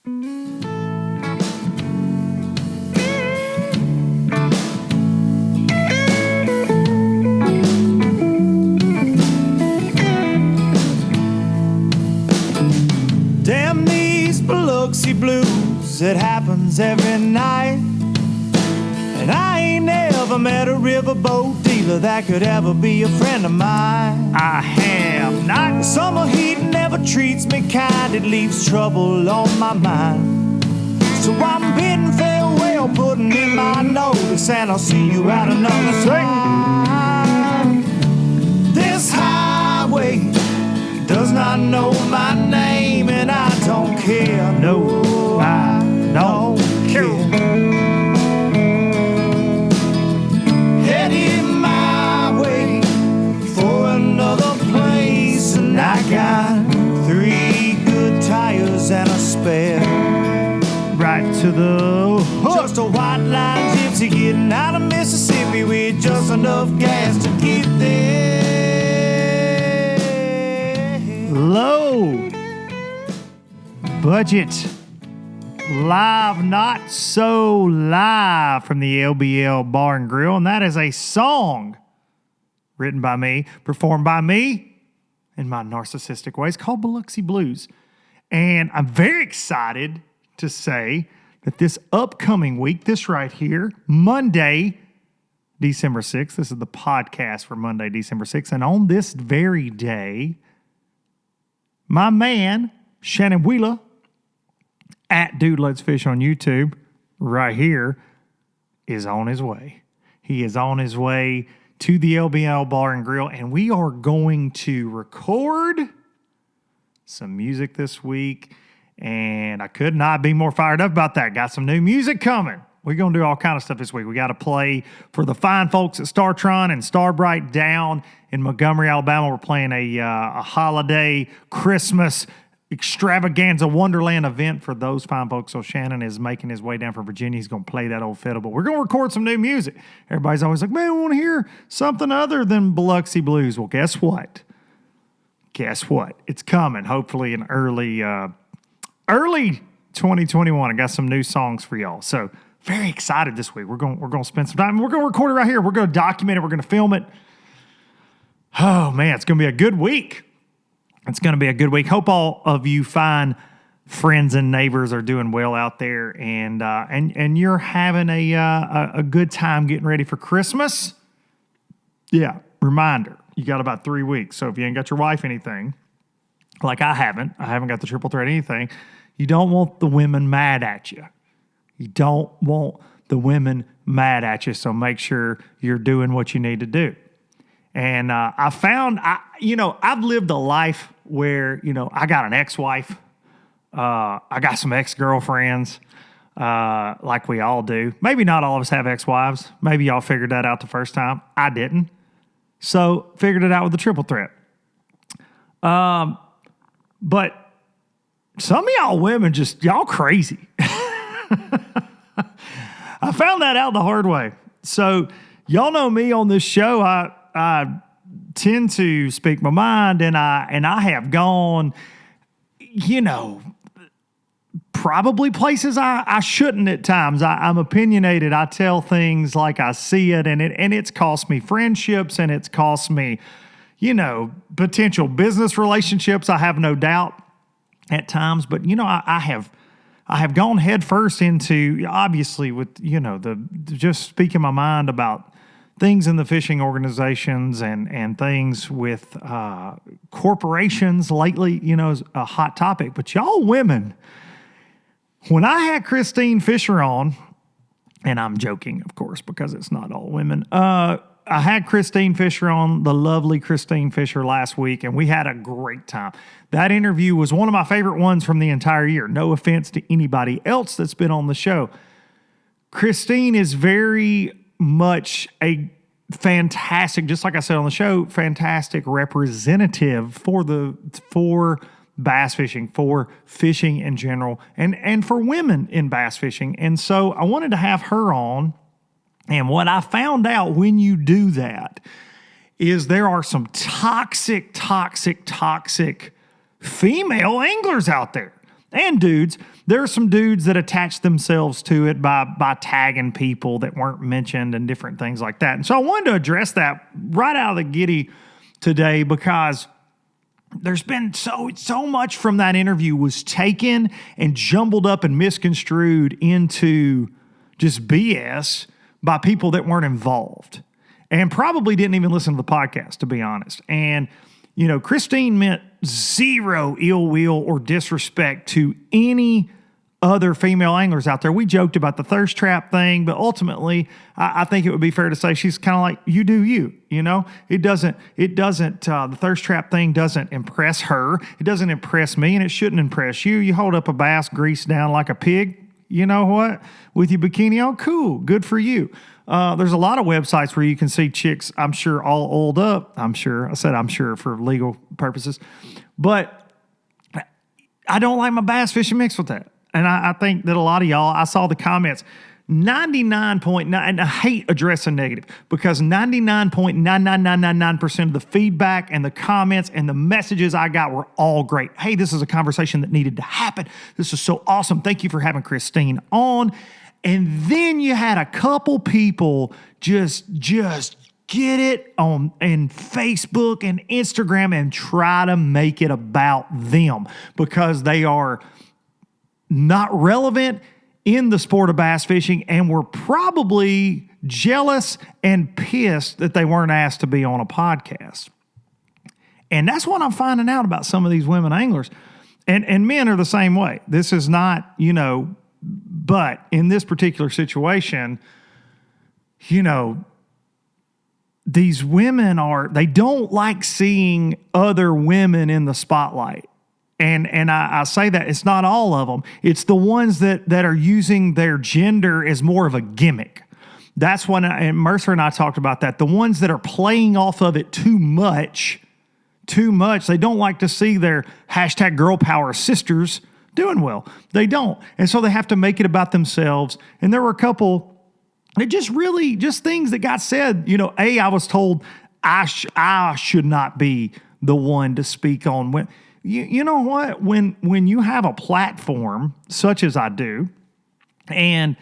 Damn these Biloxi blues, it happens every night. And I ain't never met a riverboat dealer that could ever be a friend of mine. I have not. Summer heat never treats me kind, it leaves trouble on my mind. So I'm bidding farewell, putting in my notice, and I'll see you out another time. This highway does not know my name, and I don't care. No, I don't care. Headed my way for another place, and I got 3 good tires and a spare. Right to the hook. Just a white line gypsy getting out of Mississippi with just enough gas to get there. Low budget live, not so live from the LBL Bar and Grill, and that is a song written by me, performed by me in my narcissistic ways, called Biloxi Blues. And I'm very excited to say that this upcoming week, this right here, Monday, December 6th, this is the podcast for Monday, December 6th, and on this very day, my man, Shannon Wheeler, at Dude Let's Fish on YouTube, right here, is on his way. He is on his way to the LBL Bar and Grill, and we are going to record some music this week, and I could not be more fired up about that. Got some new music coming. We're going to do all kind of stuff this week. We got to play for the fine folks at Startron and Starbright down in Montgomery, Alabama. We're playing a holiday Christmas extravaganza Wonderland event for those fine folks. So Shannon is making his way down from Virginia. He's going to play that old fiddle, but we're going to record some new music. Everybody's always like, man, we want to hear something other than Biloxi Blues. Well, guess what? Guess what? It's coming, hopefully in early 2021. I got some new songs for y'all. So very excited this week. We're going to spend some time. We're going to record it right here. We're going to document it. We're going to film it. Oh, man, it's going to be a good week. It's going to be a good week. Hope all of you fine friends and neighbors are doing well out there, and you're having a good time getting ready for Christmas. Yeah, reminder, you got about 3 weeks. So if you ain't got your wife anything, like I haven't got the triple threat anything, you don't want the women mad at you. You don't want the women mad at you, so make sure you're doing what you need to do. And I found, I've lived a life where, I got an ex-wife. I got some ex-girlfriends, like we all do. Maybe not all of us have ex-wives. Maybe y'all figured that out the first time. I didn't. So figured it out with the triple threat. But some of y'all women y'all crazy. I found that out the hard way. So y'all know me on this show. I tend to speak my mind, and I have gone, probably places I shouldn't at times. I'm opinionated. I tell things like I see it, and it's cost me friendships, and it's cost me, potential business relationships. I have no doubt at times, but I have gone head first into, obviously, with just speaking my mind about things in the fishing organizations and things with corporations lately, is a hot topic. But y'all women, when I had Christine Fisher on, and I'm joking, of course, because it's not all women, I had Christine Fisher on, the lovely Christine Fisher, last week, and we had a great time. That interview was one of my favorite ones from the entire year. No offense to anybody else that's been on the show. Christine is very much a fantastic, just like I said on the show, fantastic representative for bass fishing, for fishing in general, and for women in bass fishing. And so I wanted to have her on. And what I found out when you do that is there are some toxic female anglers out there. and dudes. There are some dudes that attach themselves to it by tagging people that weren't mentioned and different things like that. And so I wanted to address that right out of the giddy today, because there's been so much from that interview was taken and jumbled up and misconstrued into just BS by people that weren't involved and probably didn't even listen to the podcast, to be honest. And, you know, Christine meant zero ill will or disrespect to any other female anglers out there. We joked about the thirst trap thing, but ultimately, I think it would be fair to say she's kind of like, you do you, you know? The thirst trap thing doesn't impress her. It doesn't impress me, and it shouldn't impress you. You hold up a bass greased down like a pig, you know what? With your bikini on, cool, good for you. There's a lot of websites where you can see chicks, I'm sure, all oiled up. I said I'm sure for legal purposes. But I don't like my bass fishing mixed with that. And I think that a lot of y'all, I saw the comments, 99.9, and I hate addressing negative, because 99.99999% of the feedback and the comments and the messages I got were all great. Hey, this is a conversation that needed to happen. This is so awesome. Thank you for having Christine on. And then you had a couple people just get it on and Facebook and Instagram and try to make it about them because they are not relevant in the sport of bass fishing and were probably jealous and pissed that they weren't asked to be on a podcast. And that's what I'm finding out about some of these women anglers. And men are the same way. This is not, you know, but in this particular situation, you know, these women they don't like seeing other women in the spotlight. And I say that it's not all of them. It's the ones that are using their gender as more of a gimmick. That's when, and Mercer and I talked about that. The ones that are playing off of it too much. They don't like to see their hashtag girl power sisters doing well. They don't. And so they have to make it about themselves. And there were a couple that just things that got said. You know, I was told I should not be the one to speak on when. You know what? When you have a platform such as I do, and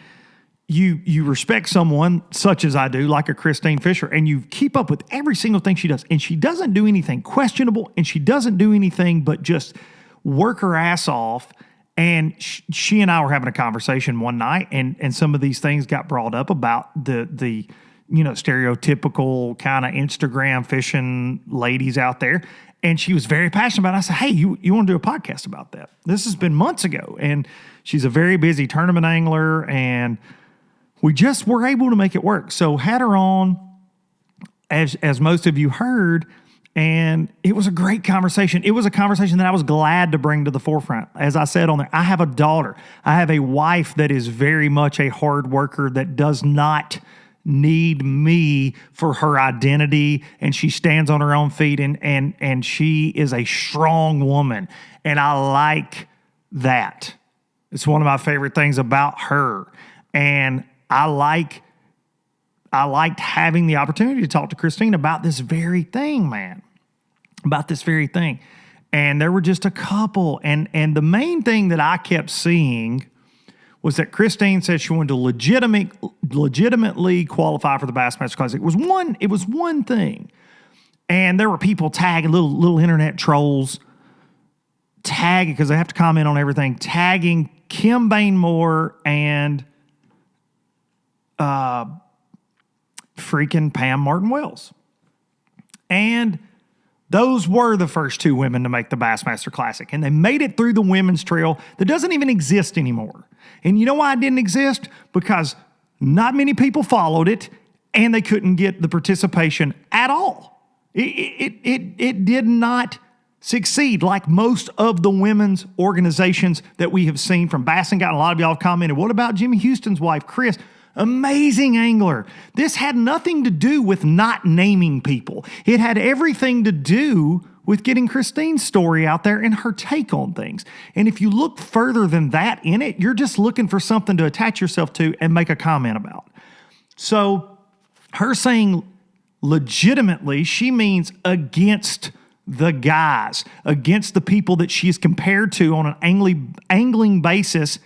you respect someone such as I do, like a Christine Fisher, and you keep up with every single thing she does, and she doesn't do anything questionable, and she doesn't do anything but just work her ass off. And she and I were having a conversation one night, and some of these things got brought up about the you know, stereotypical kind of Instagram fishing ladies out there. And she was very passionate about it. I said, hey, you want to do a podcast about that? This has been months ago. And she's a very busy tournament angler, and we just were able to make it work. So had her on, as most of you heard, and it was a great conversation. It was a conversation that I was glad to bring to the forefront. As I said on there, I have a daughter. I have a wife that is very much a hard worker that does not need me for her identity, and she stands on her own feet, and she is a strong woman, and I like that. It's one of my favorite things about her, and I liked having the opportunity to talk to Christine about this very thing, man, about this very thing. And there were just a couple, and the main thing that I kept seeing was that Christine said she wanted to legitimately qualify for the Bassmaster Classic. It was one thing. And there were people tagging, little internet trolls, tagging, because they have to comment on everything, tagging Kim Bainmore and freaking Pam Martin Wells. And those were the first two women to make the Bassmaster Classic. And they made it through the women's trail that doesn't even exist anymore. And you know why it didn't exist? Because not many people followed it, and they couldn't get the participation at all. It did not succeed like most of the women's organizations that we have seen from Bass and Guide. A lot of y'all have commented, what about Jimmy Houston's wife, Chris? Amazing angler. This had nothing to do with not naming people. It had everything to do with getting Christine's story out there and her take on things. And if you look further than that in it, you're just looking for something to attach yourself to and make a comment about. So her saying legitimately, she means against the guys, against the people that she is compared to on an angling basis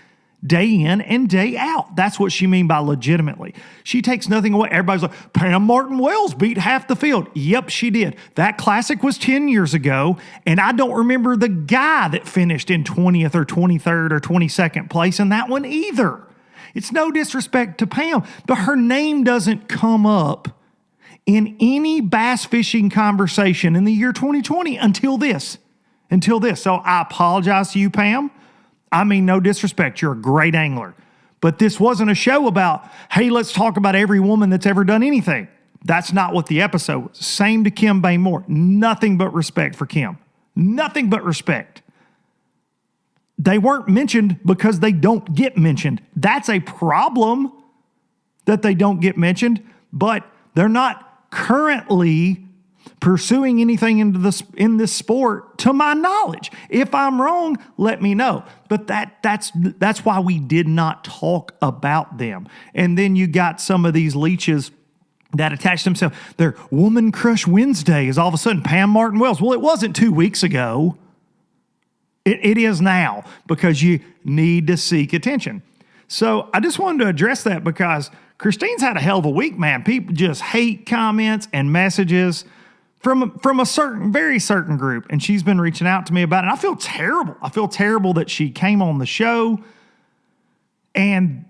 day in and day out. That's what she means by legitimately. She takes nothing away. Everybody's like, Pam Martin Wells beat half the field. Yep, she did. That classic was 10 years ago, and I don't remember the guy that finished in 20th or 23rd or 22nd place in that one either. It's no disrespect to Pam, but her name doesn't come up in any bass fishing conversation in the year 2020 until this. So I apologize to you, Pam. I mean, no disrespect. You're a great angler. But this wasn't a show about, hey, let's talk about every woman that's ever done anything. That's not what the episode was. Same to Kim Bain Moore. Nothing but respect for Kim. Nothing but respect. They weren't mentioned because they don't get mentioned. That's a problem that they don't get mentioned, but they're not currently pursuing anything in this sport, to my knowledge. If I'm wrong, let me know. But that's why we did not talk about them. And then you got some of these leeches that attach themselves. Their Woman Crush Wednesday is all of a sudden Pam Martin Wells. Well, it wasn't 2 weeks ago. It is now, because you need to seek attention. So I just wanted to address that because Christine's had a hell of a week, man. People just hate comments and messages from a very certain group, and she's been reaching out to me about it. And I feel terrible. I feel terrible that she came on the show, and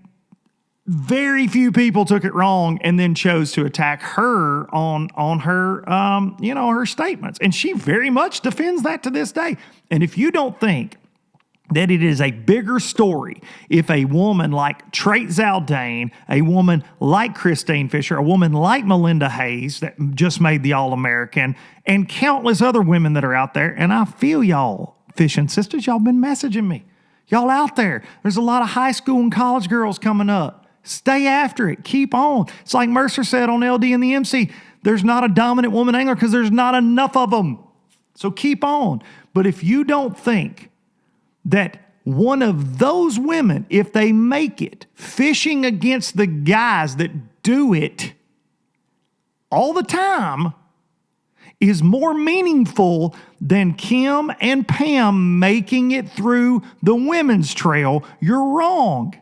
very few people took it wrong and then chose to attack her on her her statements. And she very much defends that to this day. And if you don't think that it is a bigger story if a woman like Trait Zaldane, a woman like Christine Fisher, a woman like Melinda Hayes that just made the All-American, and countless other women that are out there, and I feel y'all, fishing sisters, y'all been messaging me. Y'all out there. There's a lot of high school and college girls coming up. Stay after it. Keep on. It's like Mercer said on LD and the MC, there's not a dominant woman angler because there's not enough of them. So keep on. But if you don't think that one of those women, if they make it fishing against the guys that do it all the time, is more meaningful than Kim and Pam making it through the women's trail, you're wrong.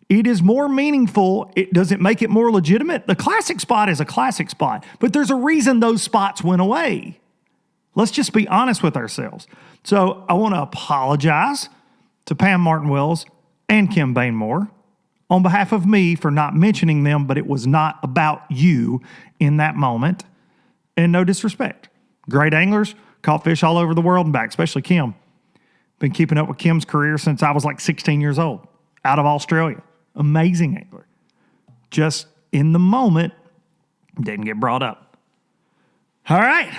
It is more meaningful. Does it make it more legitimate? The classic spot is a classic spot, but there's a reason those spots went away. Let's just be honest with ourselves. So I want to apologize to Pam Martin Wells and Kim Bain Moore on behalf of me for not mentioning them, but it was not about you in that moment. And no disrespect. Great anglers, caught fish all over the world and back, especially Kim. Been keeping up with Kim's career since I was like 16 years old, out of Australia. Amazing angler. Just in the moment, didn't get brought up. All right.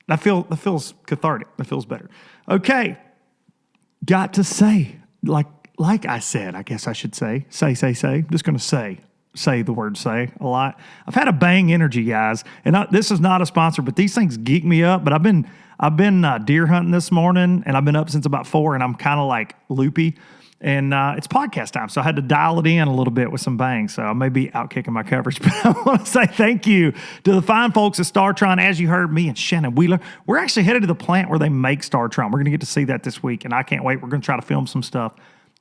That feels cathartic. That feels better. Okay. Got to say, like I said, I guess I should say. I'm just going to say the word say a lot. I've had a bang energy, guys. And this is not a sponsor, but these things geek me up. But I've been deer hunting this morning, and I've been up since about 4, and I'm kind of like loopy. And it's podcast time, so I had to dial it in a little bit with some bangs. So I may be out kicking my coverage, but I want to say thank you to the fine folks at StarTron. As you heard, me and Shannon Wheeler, we're actually headed to the plant where they make StarTron. We're going to get to see that this week, and I can't wait. We're going to try to film some stuff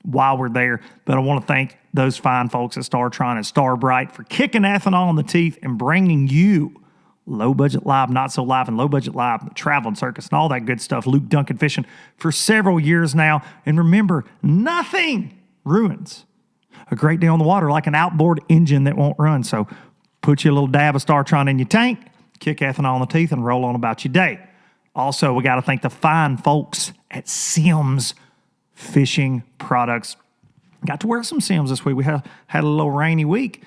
while we're there. But I want to thank those fine folks at StarTron and Starbright for kicking ethanol in the teeth and bringing you Low Budget Live, Not So Live, and Low Budget Live, the Traveling Circus, and all that good stuff. Luke Duncan Fishing for several years now. And remember, nothing ruins a great day on the water like an outboard engine that won't run. So put you a little dab of StarTron in your tank, kick ethanol in the teeth, and roll on about your day. Also, we got to thank the fine folks at Sims Fishing Products. Got to wear some Sims this week. We had a little rainy week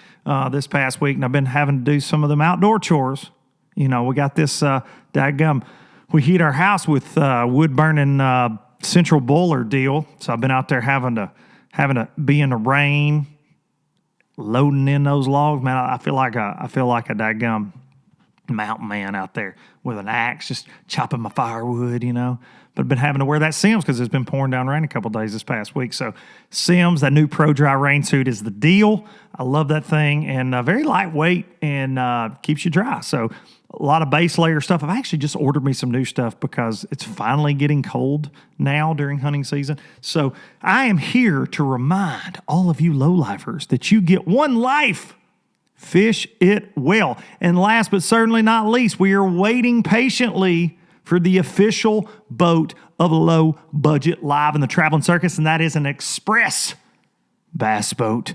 this past week, and I've been having to do some of them outdoor chores. You know, we got this we heat our house with wood-burning central boiler deal. So I've been out there having to be in the rain, loading in those logs. Man, I feel like a daggum mountain man out there with an axe, just chopping my firewood, you know. But I've been having to wear that Sims because it's been pouring down rain a couple days this past week. So Sims, that new Pro Dry rain suit is the deal. I love that thing, and very lightweight and keeps you dry. So a lot of base layer stuff. I've actually just ordered me some new stuff because it's finally getting cold now during hunting season. So I am here to remind all of you lowlifers that you get one life. Fish it well. And last but certainly not least, we are waiting patiently for the official boat of Low Budget Live in the Traveling Circus, and that is an express bass boat,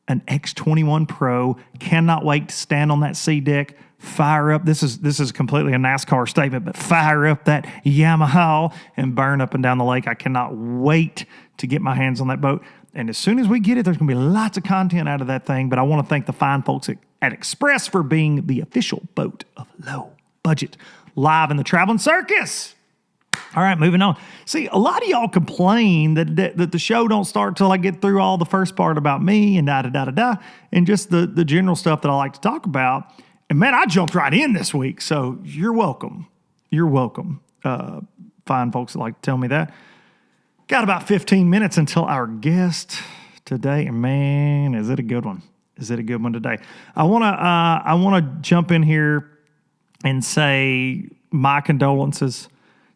an X21 Pro. Cannot wait to stand on that sea deck, fire up. This is completely a NASCAR statement, but fire up that Yamaha and burn up and down the lake. I cannot wait to get my hands on that boat. And as soon as we get it, there's going to be lots of content out of that thing. But I want to thank the fine folks at Express for being the official boat of Low Budget Live in the Traveling Circus. All right, moving on. See, a lot of y'all complain that the show don't start till I get through all the first part about me and da-da-da-da-da and just the general stuff that I like to talk about. And, man, I jumped right in this week, so you're welcome. You're welcome, fine folks that like to tell me that. Got about 15 minutes until our guest today, and, man, is it a good one. Is it a good one today? I wanna jump in here and say my condolences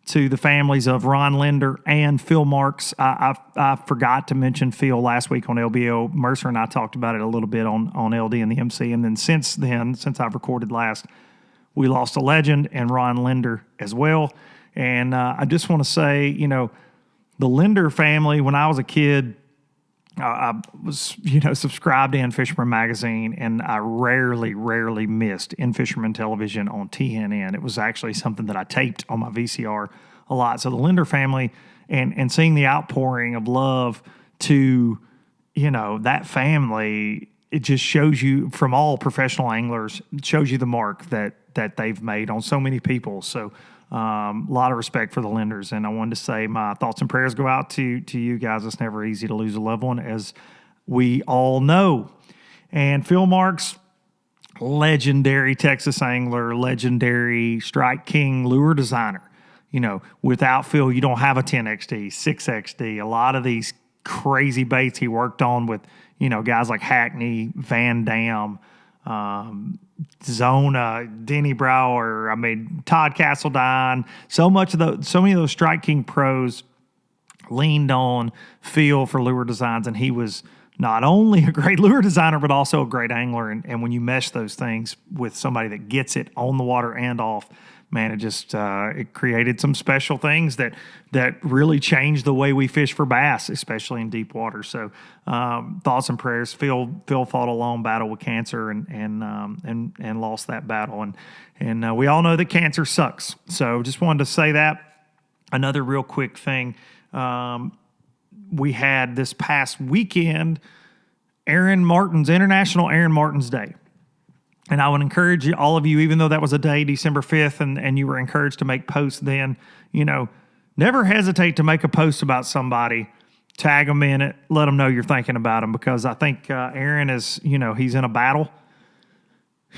to the families of Ron Linder and Phil Marks. I forgot to mention Phil last week on LBO. Mercer and I talked about it a little bit on LD and the MC. And then since I've recorded last, we lost a legend and Ron Linder as well. And I just want to say, the Linder family, when I was a kid, I was, subscribed to In Fisherman Magazine, and I rarely missed In Fisherman Television on TNN. It was actually something that I taped on my VCR a lot. So the Linder family and seeing the outpouring of love to, that family, it just shows you, from all professional anglers, it shows you the mark that they've made on so many people. So a lot of respect for the Linders, and I wanted to say my thoughts and prayers go out to you guys. It's never easy to lose a loved one, as we all know. And Phil Marks, legendary Texas angler, legendary Strike King lure designer. Without Phil, you don't have a 10XD, 6XD. A lot of these crazy baits he worked on with, guys like Hackney, Van Dam, Zona, Denny Brower, Todd Castledine. So many of those Strike King pros leaned on Phil for lure designs, and he was not only a great lure designer, but also a great angler. And when you mesh those things with somebody that gets it on the water and off, man, it just it created some special things that really changed the way we fish for bass, especially in deep water. So thoughts and prayers. Phil fought a long battle with cancer and lost that battle. And we all know that cancer sucks. So just wanted to say that. Another real quick thing. We had this past weekend International Aaron Martin's Day. And I would encourage all of you, even though that was a day, December 5th, and you were encouraged to make posts then, never hesitate to make a post about somebody, tag them in it, let them know you're thinking about them, because I think Aaron is, he's in a battle,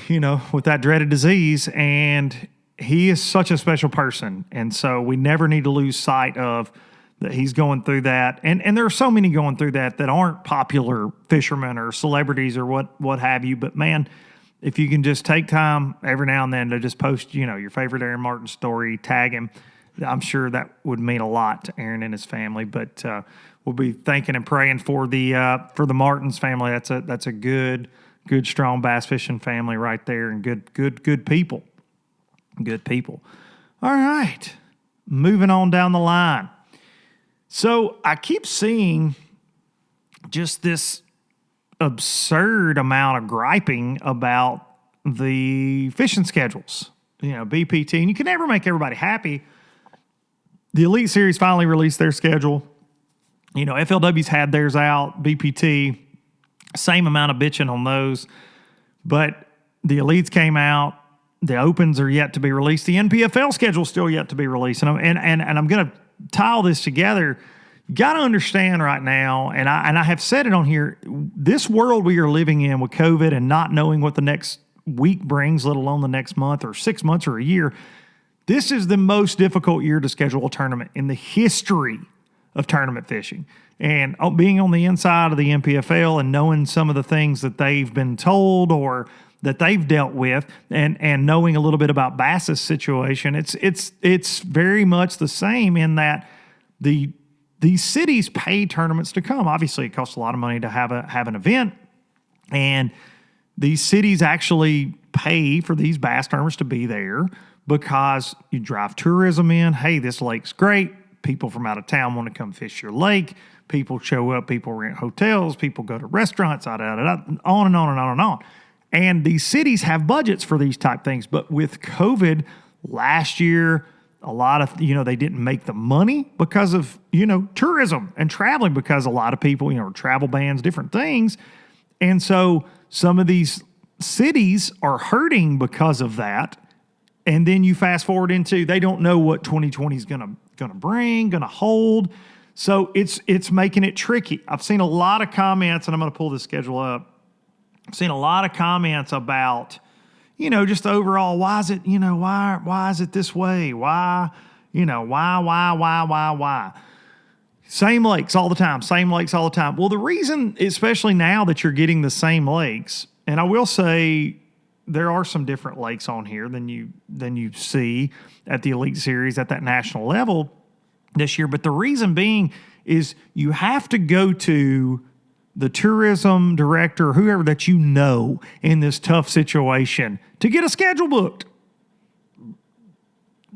with that dreaded disease, and he is such a special person. And so we never need to lose sight of that he's going through that. And there are so many going through that aren't popular fishermen or celebrities or what have you. But, man, if you can just take time every now and then to just post, your favorite Aaron Martin story, tag him, I'm sure that would mean a lot to Aaron and his family. But we'll be thanking and praying for the Martins family. That's a good, strong bass fishing family right there, and good people. Good people. All right, moving on down the line. So I keep seeing just this absurd amount of griping about the fishing schedules, BPT, and you can never make everybody happy. The Elite Series finally released their schedule. FLW's had theirs out, BPT, same amount of bitching on those, but the Elites came out. The Opens are yet to be released. The NPFL schedule is still yet to be released. And I'm going to tie all this together. You got to understand right now, and I have said it on here, this world we are living in with COVID and not knowing what the next week brings, let alone the next month or 6 months or a year, this is the most difficult year to schedule a tournament in the history of tournament fishing. And being on the inside of the NPFL and knowing some of the things that they've been told or that they've dealt with, and knowing a little bit about Bass's situation, it's very much the same in that these cities pay tournaments to come. Obviously, it costs a lot of money to have an event, and these cities actually pay for these bass tournaments to be there because you drive tourism in. Hey, this lake's great. People from out of town want to come fish your lake. People show up. People rent hotels. People go to restaurants. On and on and on and on. And these cities have budgets for these type things. But with COVID last year, a lot of, they didn't make the money because of, tourism and traveling, because a lot of people, travel bans, different things. And so some of these cities are hurting because of that. And then you fast forward into, they don't know what 2020 is going to hold. So it's making it tricky. I've seen a lot of comments, and I'm going to pull this schedule up. I've seen a lot of comments about, just overall, why is it, why is it this way? Why? Why? Same lakes all the time. Well, the reason, especially now that you're getting the same lakes, and I will say there are some different lakes on here than you see at the Elite Series at that national level this year. But the reason being is you have to go to the tourism director, whoever that in this tough situation, to get a schedule booked.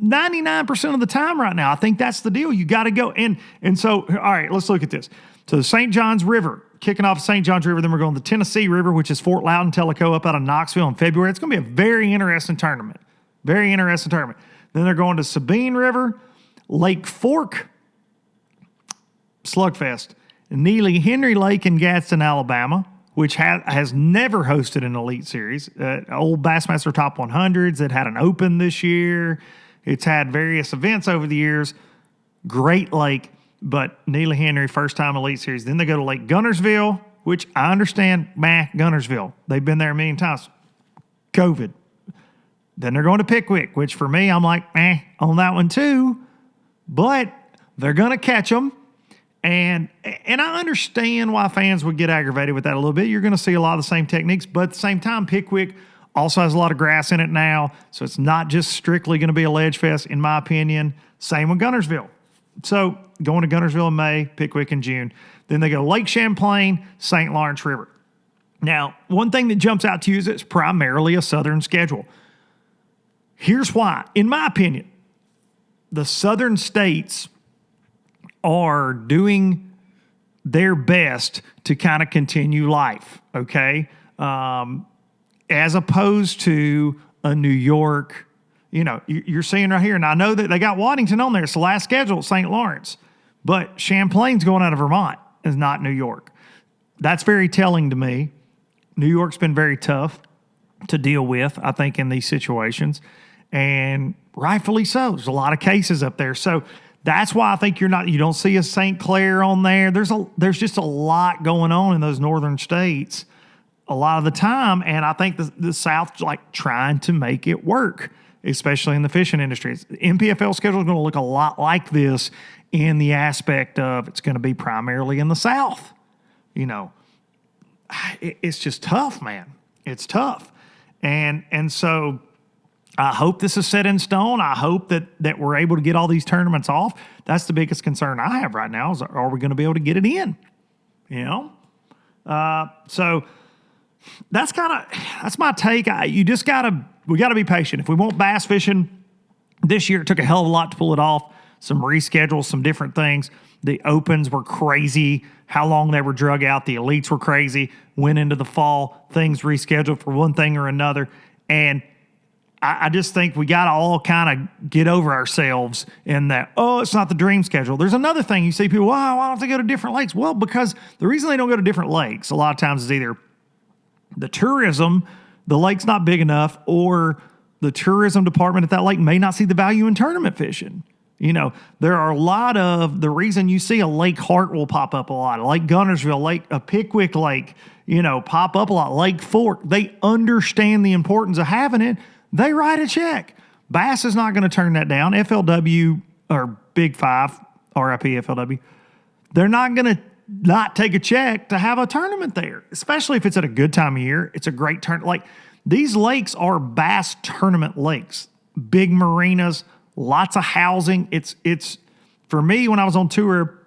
99% of the time right now, I think that's the deal. You got to go. And so, all right, let's look at this. So the St. Johns River, kicking off St. Johns River, then we're going to the Tennessee River, which is Fort Loudon, Tellico, up out of Knoxville in February. It's going to be a very interesting tournament. Then they're going to Sabine River, Lake Fork, Slugfest, Neely Henry Lake in Gadsden, Alabama, which has never hosted an Elite Series. Old Bassmaster Top 100s. It had an Open this year. It's had various events over the years. Great lake, but Neely Henry, first time Elite Series. Then they go to Lake Gunnersville, which I understand, Gunnersville. They've been there a million times. COVID. Then they're going to Pickwick, which for me, I'm like, on that one too. But they're going to catch them. And I understand why fans would get aggravated with that a little bit. You're going to see a lot of the same techniques, but at the same time, Pickwick also has a lot of grass in it now, so it's not just strictly going to be a ledge fest, in my opinion. Same with Gunnersville. So going to Gunnersville in May, Pickwick in June. Then they go Lake Champlain, St. Lawrence River. Now, one thing that jumps out to you is it's primarily a southern schedule. Here's why. In my opinion, the southern states are doing their best to kind of continue life, okay? As opposed to a New York, you're seeing right here, and I know that they got Waddington on there. It's the last schedule at St. Lawrence, but Champlain's going out of Vermont, is not New York. That's very telling to me. New York's been very tough to deal with, I think, in these situations, and rightfully so. There's a lot of cases up there. So that's why I think you don't see a St. Clair on there. There's just a lot going on in those northern states a lot of the time, and I think the South's like trying to make it work, especially in the fishing industry. The NPFL schedule is going to look a lot like this in the aspect of it's going to be primarily in the South. It's just tough, man. It's tough. And so I hope this is set in stone. I hope that we're able to get all these tournaments off. That's the biggest concern I have right now is, are we going to be able to get it in? So that's my take. We got to be patient. If we want bass fishing this year, it took a hell of a lot to pull it off. Some reschedules, some different things. The Opens were crazy. How long they were drug out. The Elites were crazy. Went into the fall. Things rescheduled for one thing or another. And I just think we got to all kind of get over ourselves in that, it's not the dream schedule. There's another thing. You see people, why don't they go to different lakes? Well, because the reason they don't go to different lakes a lot of times is either the tourism, the lake's not big enough, or the tourism department at that lake may not see the value in tournament fishing. There are a lot of, the reason you see a Lake Hartwell pop up a lot, Lake Gunnersville, a Pickwick Lake, pop up a lot, Lake Fork. They understand the importance of having it. They write a check. Bass is not going to turn that down. FLW or Big Five, RIP FLW, they're not going to not take a check to have a tournament there, especially if it's at a good time of year. It's a great turn. Like These lakes are bass tournament lakes, big marinas, lots of housing. It's for me, when I was on tour,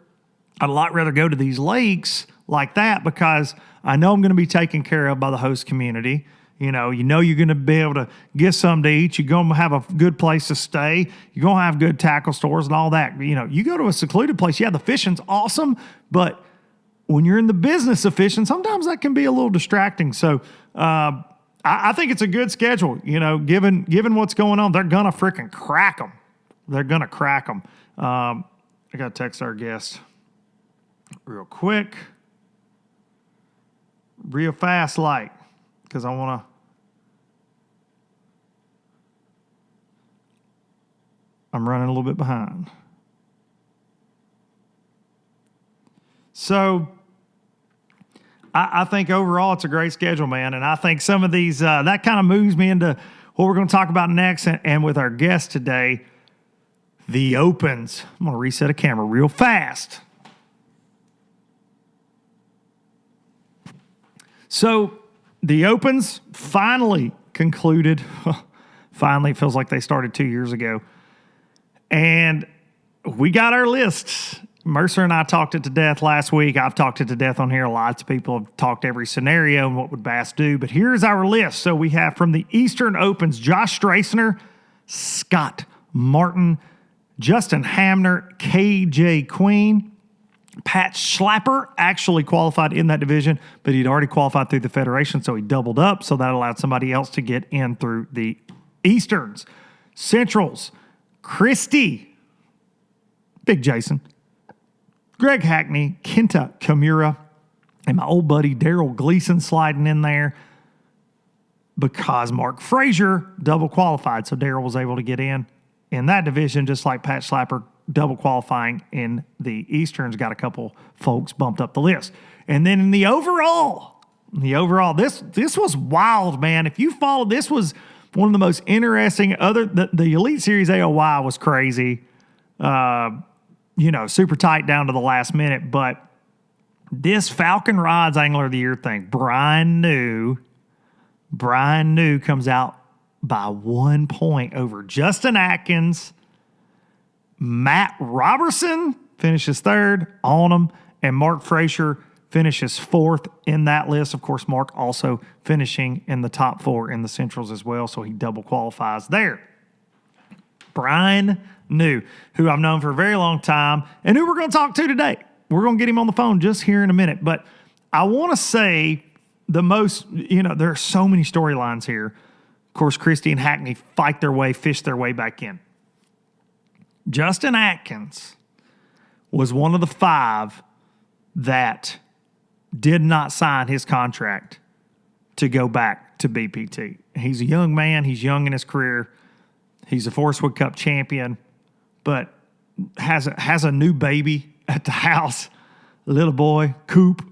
I'd a lot rather go to these lakes like that because I know I'm going to be taken care of by the host community. You know you're going to be able to get something to eat. You're going to have a good place to stay. You're going to have good tackle stores and all that. You go to a secluded place. Yeah, the fishing's awesome, but when you're in the business of fishing, sometimes that can be a little distracting. So I think it's a good schedule. Given what's going on, they're going to freaking crack them. They're going to crack them. I got to text our guest real quick, real fast, like, because I'm running a little bit behind. So I think overall it's a great schedule, man. And I think some of these, that kind of moves me into what we're going to talk about next. And with our guest today, the Opens. I'm going to reset a camera real fast. So the Opens finally concluded. Finally, it feels like they started 2 years ago. And we got our lists. Mercer and I talked it to death last week. I've talked it to death on here. Lots of people have talked every scenario and what would Bass do. But here's our list. So we have from the Eastern Opens, Josh Strassner, Scott Martin, Justin Hamner, KJ Queen. Pat Schlapper actually qualified in that division, but he'd already qualified through the Federation, so he doubled up, so that allowed somebody else to get in through the Easterns. Centrals, Christie, Big Jason, Greg Hackney, Kenta Kimura, and my old buddy Daryl Gleason sliding in there because Mark Frazier double qualified, so Daryl was able to get in that division, just like Pat Schlapper double qualifying in the Easterns, got a couple folks bumped up the list. And then in the overall, this was wild, man. If you followed, this was one of the most interesting. The Elite Series AOY was crazy, super tight down to the last minute. But this Falcon Rods Angler of the Year thing, Bryan New comes out by 1 point over Justin Atkins. Matt Robertson finishes third on him, and Mark Frazier finishes fourth in that list. Of course, Mark also finishing in the top four in the Centrals as well, so he double qualifies there. Bryan New, who I've known for a very long time, and who we're going to talk to today. We're going to get him on the phone just here in a minute, but I want to say there are so many storylines here. Of course, Christie and Hackney fish their way back in. Justin Atkins was one of the 5 that did not sign his contract to go back to BPT. He's a young man. He's young in his career. He's a Forest Wood Cup champion, but has a new baby at the house, little boy, Coop.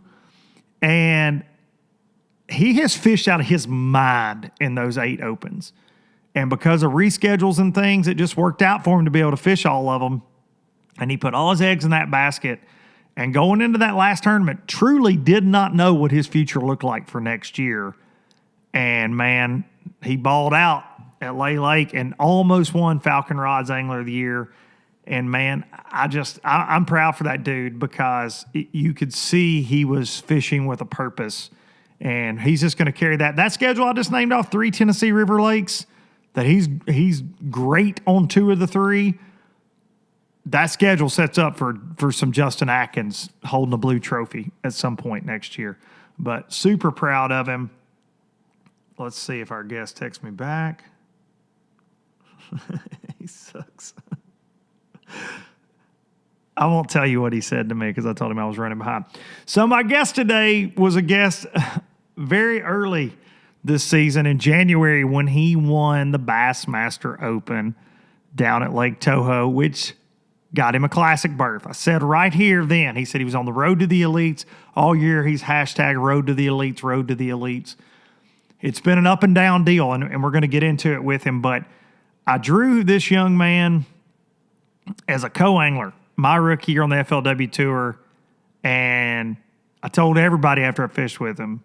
And he has fished out of his mind in those 8 Opens. And because of reschedules and things, it just worked out for him to be able to fish all of them. And he put all his eggs in that basket. And going into that last tournament, truly did not know what his future looked like for next year. And, man, he balled out at Lay Lake and almost won Falcon Rods Angler of the Year. And, man, I'm proud for that dude because you could see he was fishing with a purpose. And he's just going to carry that. That schedule I just named off, 3 Tennessee River Lakes, that he's great on 2 of the 3. That schedule sets up for some Justin Atkins holding a blue trophy at some point next year. But super proud of him. Let's see if our guest texts me back. He sucks. I won't tell you what he said to me because I told him I was running behind. So my guest today was a guest very early this season in January when he won the Bassmaster Open down at Lake Toho, which got him a classic berth. I said right here then, he said he was on the road to the elites all year. He's hashtag road to the elites, road to the elites. It's been an up and down deal, and we're going to get into it with him. But I drew this young man as a co-angler my rookie year on the FLW Tour, and I told everybody after I fished with him,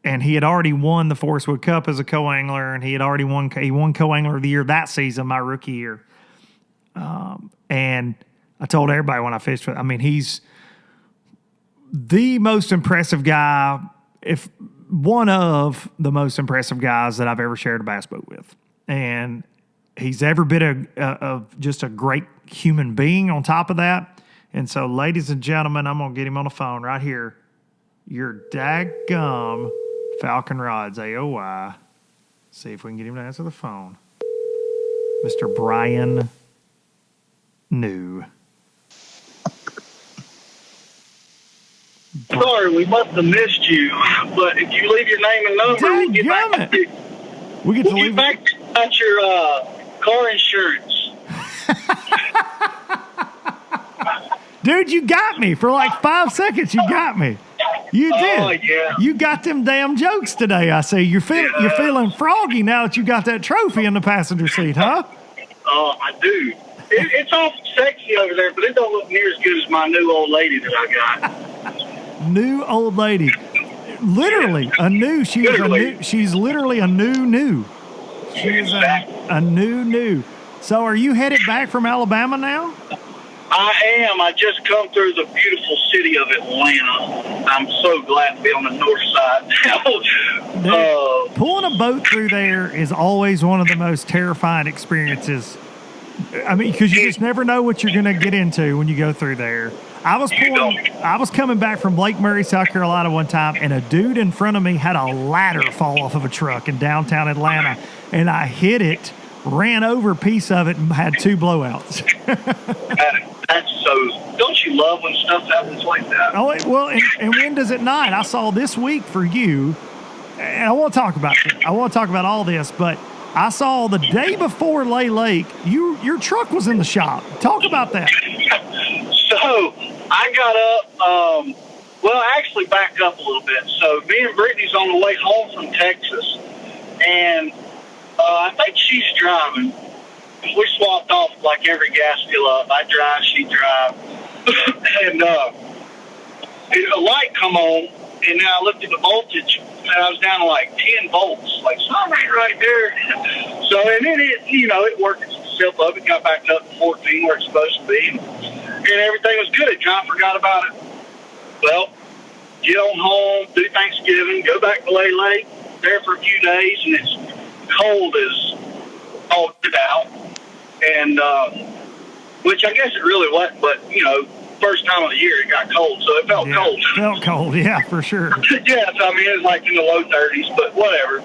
and he had already won the Forest Wood Cup as a co-angler, and he won co-angler of the year that season, my rookie year. And I told everybody when I fished with, I mean, he's the most impressive guy, if one of the most impressive guys that I've ever shared a bass boat with. And he's ever been just a great human being on top of that. And so, ladies and gentlemen, I'm going to get him on the phone right here. Your daggum Falcon Rods AOY. See if we can get him to answer the phone. Mr. Bryan New. Sorry, we must have missed you. But if you leave your name and number, we'll get back to you. We'll get back about your car insurance. Dude, you got me for like 5 seconds. You got me. You did. Oh, yeah. You got them damn jokes today. I see. You're feeling froggy now that you got that trophy in the passenger seat, huh? Oh, I do. It's all sexy over there, but it don't look near as good as my new old lady that I got. New old lady. Literally a new. She's literally a new. She is a new. So are you headed back from Alabama now? I am. I just come through the beautiful city of Atlanta. I'm so glad to be on the north side now. Pulling a boat through there is always one of the most terrifying experiences. I mean, because you just never know what you're going to get into when you go through there. I was coming back from Lake Murray, South Carolina one time, and a dude in front of me had a ladder fall off of a truck in downtown Atlanta, and I hit it, ran over a piece of it, and had 2 blowouts. That's so. Don't you love when stuff happens like that? Oh, well, and when does it not? I saw this week for you, and I want to talk about it. I want to talk about all this, but I saw the day before Lay Lake, your truck was in the shop. Talk about that. So I got up. Well, actually, back up a little bit. So me and Brittany's on the way home from Texas, and I think she's driving. We swapped off like every gas fill up. I drive, she drive. And a light come on, and then I looked at the voltage, and I was down to like 10 volts, like something right there. So, and then it worked itself up. It got back up to 14 where it's supposed to be, and everything was good. I kind of forgot about it. Well, get on home, do Thanksgiving, go back to Lay Lake, there for a few days, and it's cold as all get out. And, which I guess it really wasn't, but, first time of the year it got cold, so it felt cold. Felt cold, yeah, for sure. Yeah, so I mean, it was like in the low 30s, but whatever.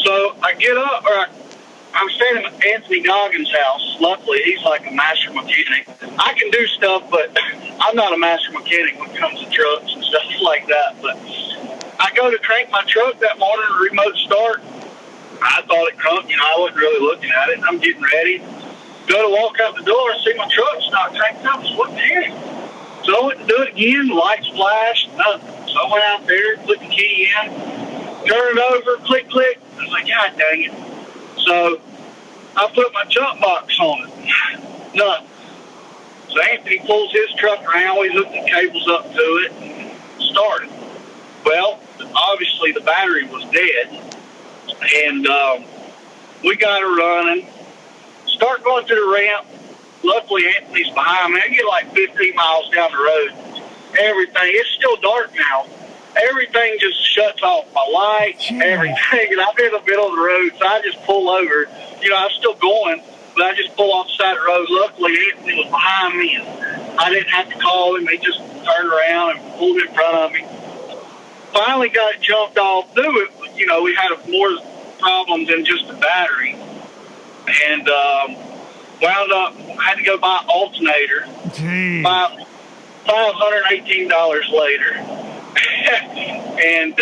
So I get up, I'm staying at Anthony Goggins' house. Luckily, he's like a master mechanic. I can do stuff, but I'm not a master mechanic when it comes to trucks and stuff like that. But I go to crank my truck that morning, remote start. I thought it crunked, I wasn't really looking at it. I'm getting ready. Go to walk out the door and see my truck's not cranked up. So what the heck? So I went to do it again. Lights flashed, nothing. So I went out there, put the key in, turned it over, click, click. I was like, God dang it. So I put my jump box on it. Nothing. So Anthony pulls his truck around. We hooked the cables up to it and started. Well, obviously the battery was dead. And we got her running. Start going through the ramp. Luckily, Anthony's behind me. I get like 15 miles down the road. Everything, it's still dark now. Everything just shuts off. My lights, everything. And I'm in the middle of the road, so I just pull over. I'm still going, but I just pull off the side of the road. Luckily, Anthony was behind me, and I didn't have to call him. He just turned around and pulled in front of me. Finally got it jumped off. Knew it, we had more problems than just the battery. And wound up, had to go buy an alternator. About $518 later. And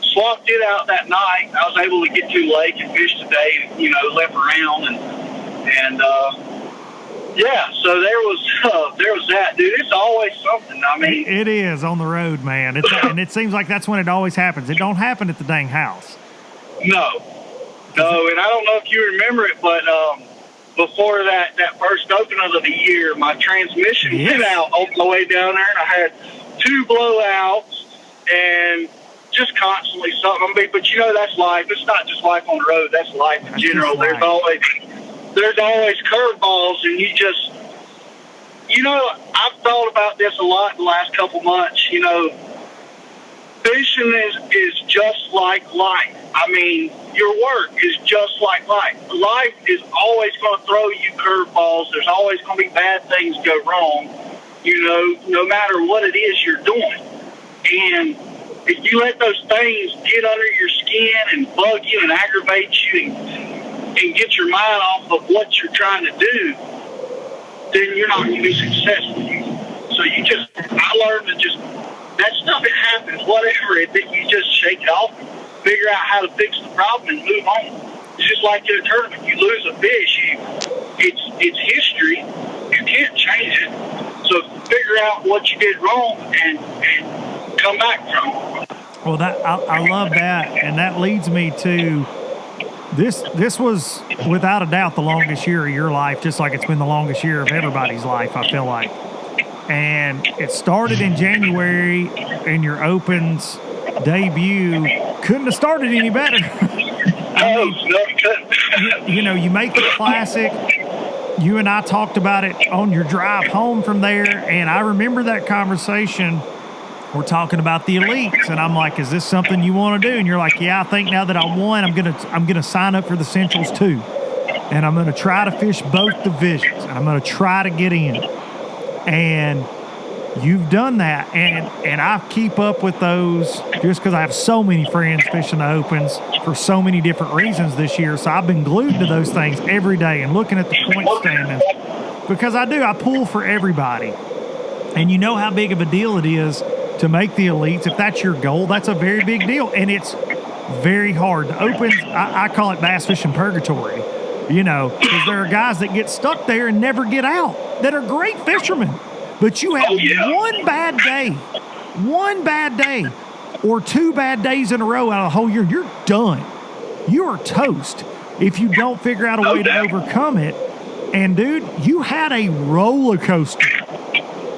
swapped it out that night. I was able to get to the lake and fish today, left around. And yeah, so there was that, dude. It's always something. I mean, it is on the road, man. And it seems like that's when it always happens. It don't happen at the dang house. No, and I don't know if you remember it, but before that first opening of the year, my transmission went out on the way down there, and I had 2 blowouts and just constantly something. I mean, but you know, that's life. It's not just life on the road. That's life in general. There's always curveballs, and you know, I've thought about this a lot the last couple months. You know, fishing is just like life. I mean, your work is just like life. Life is always going to throw you curveballs. There's always going to be bad things go wrong, you know, no matter what it is you're doing. And if you let those things get under your skin and bug you and aggravate you and get your mind off of what you're trying to do, then you're not going to be successful. So I learned to just, that stuff, it happens, whatever it, that you just shake it off, figure out how to fix the problem and move on. It's just like in a tournament. You lose a fish, it's history. You can't change it. So figure out what you did wrong and come back from it. Well, I love that, and that leads me to this was without a doubt the longest year of your life, just like it's been the longest year of everybody's life, I feel like. And it started in January, and your Opens debut couldn't have started any better. You know, you make the classic. You and I talked about it on your drive home from there, and I remember that conversation. We're talking about the elites, and I'm like, "Is this something you want to do?" And you're like, "Yeah, I think now that I won, I'm gonna sign up for the Centrals too, and I'm gonna try to fish both divisions, and I'm gonna try to get in." And you've done that, and I keep up with those just because I have so many friends fishing the Opens for so many different reasons this year. So I've been glued to those things every day and looking at the point standings because I pull for everybody. And you know how big of a deal it is to make the elites. If that's your goal, that's a very big deal, and it's very hard. The Opens, I call it bass fishing purgatory, you know, because there are guys that get stuck there and never get out that are great fishermen. But you have one bad day, or 2 bad days in a row out of the whole year, you're done. You are toast if you don't figure out a way to overcome it. And, dude, you had a roller coaster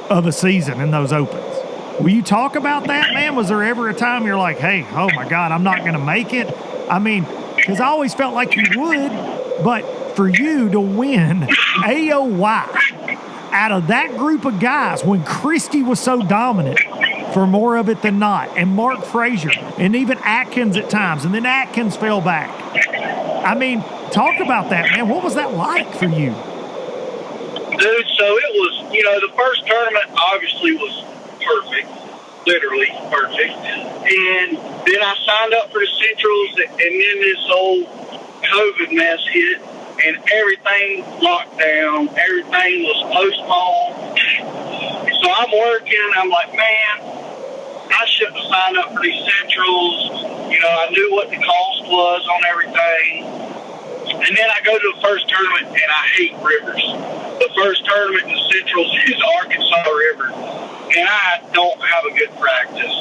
of a season in those Opens. Will you talk about that, man? Was there ever a time you're like, hey, oh, my God, I'm not going to make it? I mean, because I always felt like you would, but for you to win AOY out of that group of guys when Christie was so dominant for more of it than not, and Mark Frazier, and even Atkins at times, and then Atkins fell back. I mean, talk about that, man. What was that like for you? Dude, so it was, you know, the first tournament obviously was perfect, literally perfect. And then I signed up for the Centrals, and then this old COVID mess hit. And everything locked down. Everything was postponed. So I'm working. I'm like, man, I shouldn't have signed up for these Centrals. You know, I knew what the cost was on everything. And then I go to the first tournament, and I hate rivers. The first tournament in the Centrals is Arkansas River. And I don't have a good practice.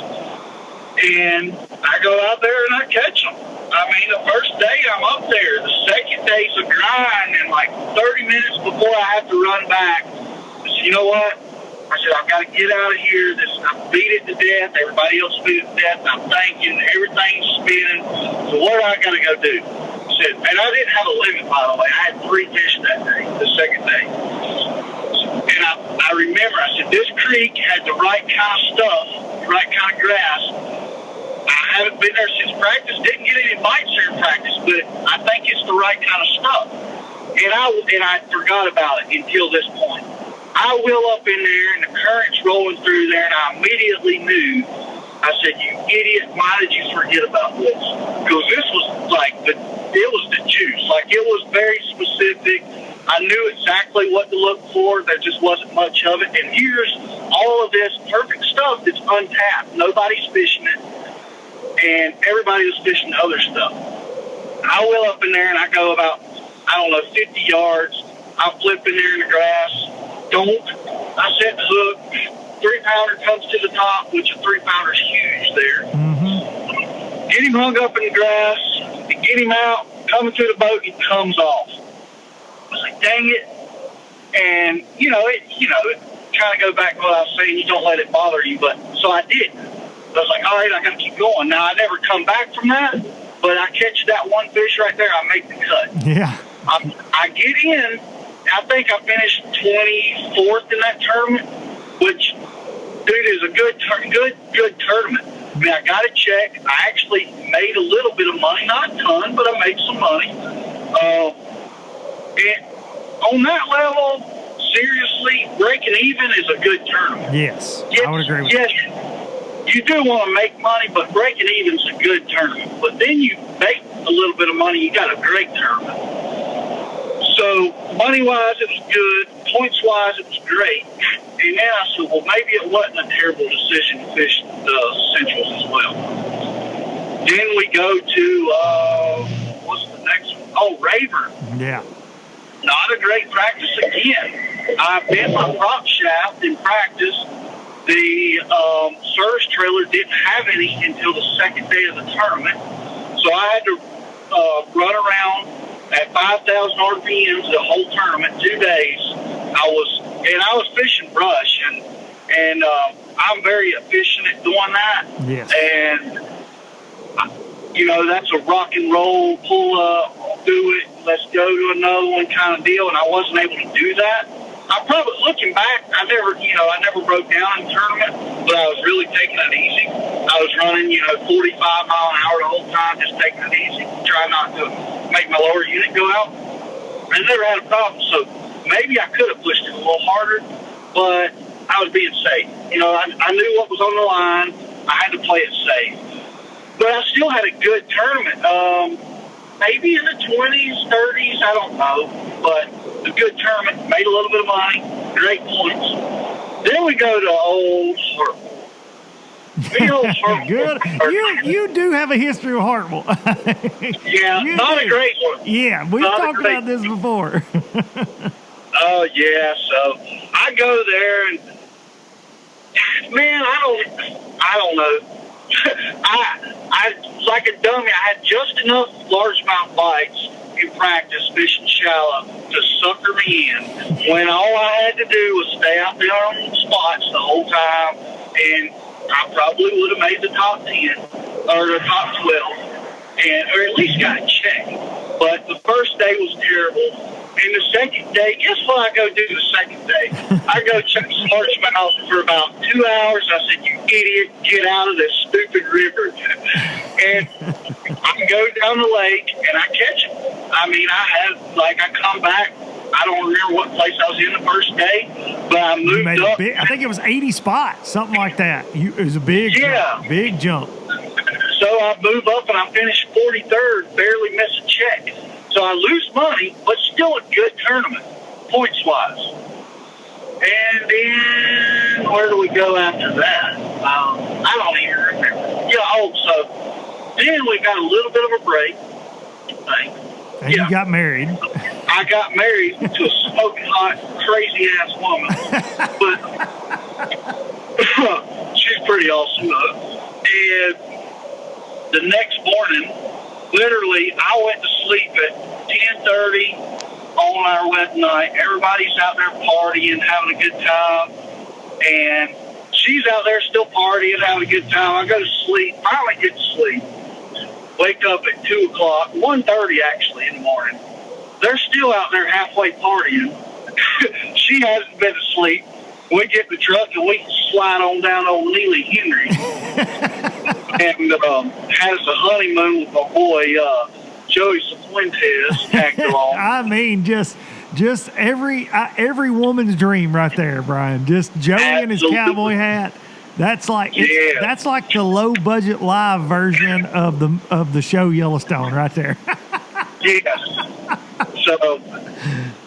And I go out there, and I catch them. I mean, the first day I'm up there. The second day's a grind, and like 30 minutes before I have to run back, I said, you know what? I said, I've got to get out of here. I beat it to death. Everybody else beat it to death. I'm thinking everything's spinning. So what do I got to go do? I said, and I didn't have a limit, by the way. I had 3 fish that day, the second day. And I remember, I said, this creek had the right kind of stuff, the right kind of grass. I haven't been there since practice. Didn't get any bites there in practice, but I think it's the right kind of stuff. And I forgot about it until this point. I wheel up in there, and the current's rolling through there, and I immediately knew. I said, you idiot, why did you forget about this? Because this was like, it was the juice. Like, it was very specific. I knew exactly what to look for. There just wasn't much of it. And here's all of this perfect stuff that's untapped. Nobody's fishing it. And everybody was fishing other stuff. I wheel up in there, and I go about, 50 yards. I flip in there in the grass. I set the hook. 3-pounder comes to the top, which a 3-pounder's huge there. Mm-hmm. Get him hung up in the grass, and get him out, coming to the boat, he comes off. I was like, dang it. And, it kind of go back to what I was saying, you don't let it bother you. But so I did. I was like, all right, I got to keep going. Now, I never come back from that, but I catch that one fish right there, I make the cut. Yeah. I get in. I think I finished 24th in that tournament, which, dude, is a good tournament. I mean, I got a check. I actually made a little bit of money, not a ton, but I made some money. And on that level, seriously, breaking even is a good tournament. Yes, I would agree with that. Yes, you do want to make money, but breaking even is a good tournament. But then you make a little bit of money, you got a great tournament. So money-wise, it was good. Points-wise, it was great. And then I said, well, maybe it wasn't a terrible decision to fish the Centrals as well. Then we go to, what's the next one? Oh, Raver. Yeah. Not a great practice again. I bent my prop shaft in practice. The service trailer didn't have any until the second day of the tournament. So I had to run around at 5,000 RPMs the whole tournament, 2 days. I was fishing brush, and I'm very efficient at doing that. Yes. And that's a rock and roll, pull up, do it, let's go to another one kind of deal, and I wasn't able to do that. I probably, looking back, I never broke down in the tournament, but I was really taking it easy. I was running, 45 mile an hour the whole time, just taking it easy, trying not to make my lower unit go out. I never had a problem, so maybe I could have pushed it a little harder, but I was being safe. I knew what was on the line. I had to play it safe. But I still had a good tournament. Maybe in the 20s, 30s, I don't know. But a good tournament, made a little bit of money, great points. Then we go to Old Hartwell. Good. You do have a history of Hartwell. Yeah, not a great one. Yeah, we've talked about this before. Oh, yeah, so I go there, and, man, I don't know. I like a dummy, I had just enough largemouth bites in practice fishing shallow to sucker me in, when all I had to do was stay out there on the spots the whole time, and I probably would have made the top 10 or the top 12, or at least got a check. But the first day was terrible. And the second day, guess what I go do the second day? I go check largemouth for about 2 hours. I said, you idiot, get out of this stupid river. And I go down the lake, and I catch them. I mean, I come back. I don't remember what place I was in the first day, but I moved up. I think it was 80 spots, something like that. It was a big jump, big jump. So I move up, and I finish 43rd, barely miss a check. So I lose money, but still a good tournament, points-wise. And then where do we go after that? I don't even remember. So then we got a little bit of a break. And you got married. I got married to a smoking hot, crazy-ass woman. But she's pretty awesome, though. And the next morning, literally, I went to sleep at 10:30 on our wedding night. Everybody's out there partying, having a good time. And she's out there still partying, having a good time. I go to sleep, finally get to sleep. Wake up at 2 o'clock, 1:30 actually in the morning. They're still out there halfway partying. She hasn't been asleep. We get in the truck and we slide on down old Neely Henry. And has a honeymoon with my boy Joey Cifuentes tagged along. I mean, just every woman's dream right there, Brian. Just Joey in his cowboy hat. That's like that's like the low budget live version of the show Yellowstone right there. Yes. So,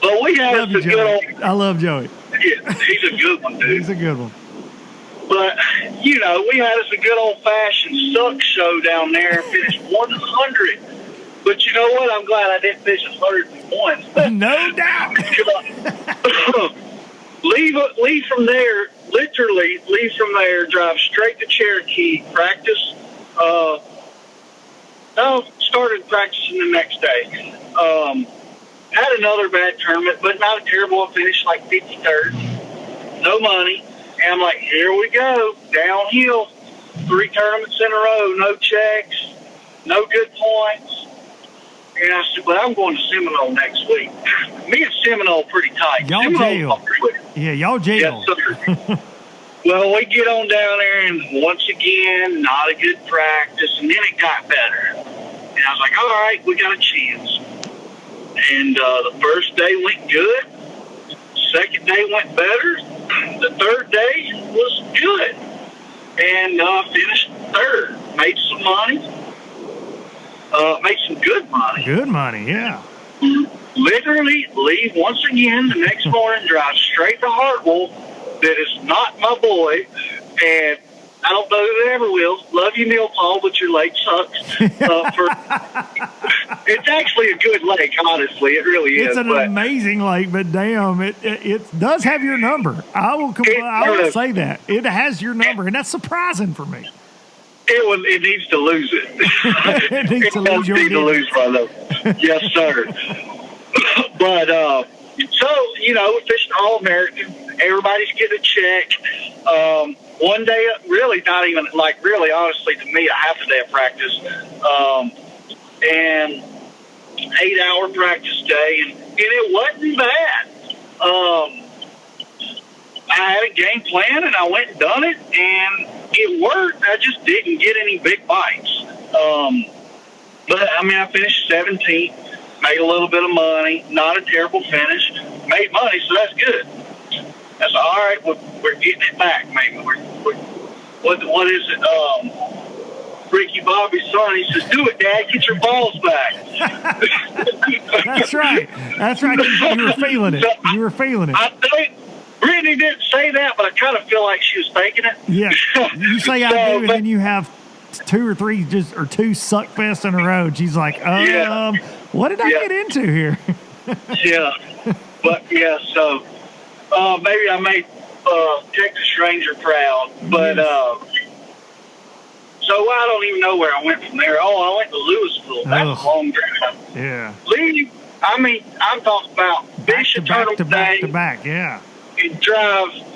but we had a good old. I love Joey. Yeah, he's a good one, dude. He's a good one. But, we had us a good old-fashioned suck show down there and finished 100. But you know what? I'm glad I didn't finish 101. No doubt. Leave from there, literally leave from there, drive straight to Cherokee, practice. Started practicing the next day. Had another bad tournament, but not a terrible. I finished like 53rd. No money. And I'm like, here we go, downhill. 3 tournaments in a row, no checks, no good points. And I said, but I'm going to Seminole next week. Me and Seminole pretty tight. Y'all jail. Yeah, y'all jail. Yes, sir. Well, we get on down there, and once again, not a good practice, and then it got better. And I was like, all right, we got a chance. And the first day went good. Second day went better. The third day was good. And finished third. Made some money. Made some good money. Good money, yeah. Literally leave once again the next morning, drive straight to Hartwell. That is not my boy, and I don't know that it ever will. Love you, Neil Paul, but your lake sucks. It's actually a good lake, honestly. It really is. It's an amazing lake, but damn, it does have your number. I will say that. It has your number, and that's surprising for me. It needs to lose it. It needs to lose your lose, brother. Yes, sir. But, so, we're fishing All-American. Everybody's getting a check. One day, really, not even, really, honestly, to me, a half a day of practice. And 8-hour practice day. And it wasn't bad. I had a game plan, and I went and done it, and it worked. I just didn't get any big bites. But, I finished 17th. Made a little bit of money. Not a terrible finish. Made money, so that's good. That's all right. We're getting it back, maybe. What is it? Ricky Bobby's son. He says, "Do it, Dad. Get your balls back." That's right. That's right. You were feeling it. You were feeling it. I think Brittany didn't say that, but I kind of feel like she was faking it. Yeah. You say I do, and then you have 2 or 3 or 2 suck fests in a row. She's like, what did I get into here? Yeah. But, yeah, so maybe I made Texas Ranger proud. But, so I don't even know where I went from there. Oh, I went to Louisville. That's a long drive. Yeah. I'm talking about fishing tournament day. Back to back, yeah. And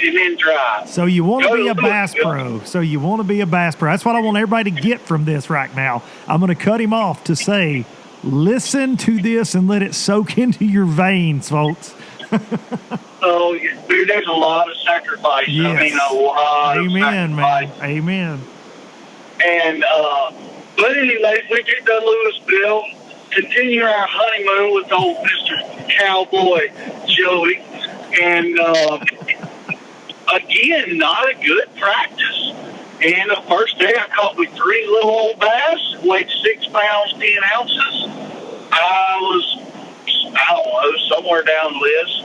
then drive. So you want to be a bass pro. So you want to be a bass pro. That's what I want everybody to get from this right now. I'm going to cut him off to say, listen to this and let it soak into your veins, folks. Oh, dude, there's a lot of sacrifice. Yes. A lot of sacrifice. Man. Amen. And, but anyways, we get to Louisville, continue our honeymoon with old Mr. Cowboy Joey. And, again, not a good practice. And the first day I caught me 3 little old bass, weighed 6 pounds, 10 ounces. I don't know, somewhere down the list.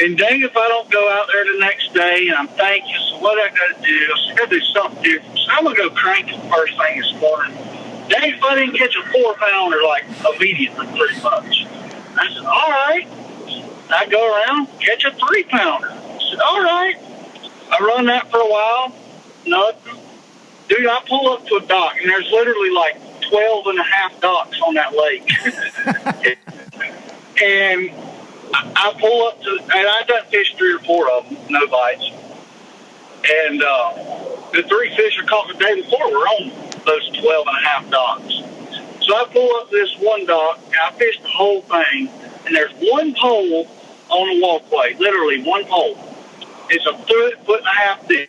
And dang if I don't go out there the next day and I'm thinking, so what I got to do? I got to do something different. So I'm going to go crank it first thing this morning. Dang if I didn't catch a 4-pounder immediately, pretty much. I said, all right. I go around, catch a 3-pounder. I said, all right. I run that for a while. Nothing. Dude, I pull up to a dock, and there's literally 12 and a half docks on that lake. And I pull up to, and I done fished 3 or 4 of them, no bites. And the 3 fish I caught the day before were on those 12 and a half docks. So I pull up this one dock, and I fish the whole thing, and there's one pole on the walkway, literally one pole. It's a 1.5 feet deep.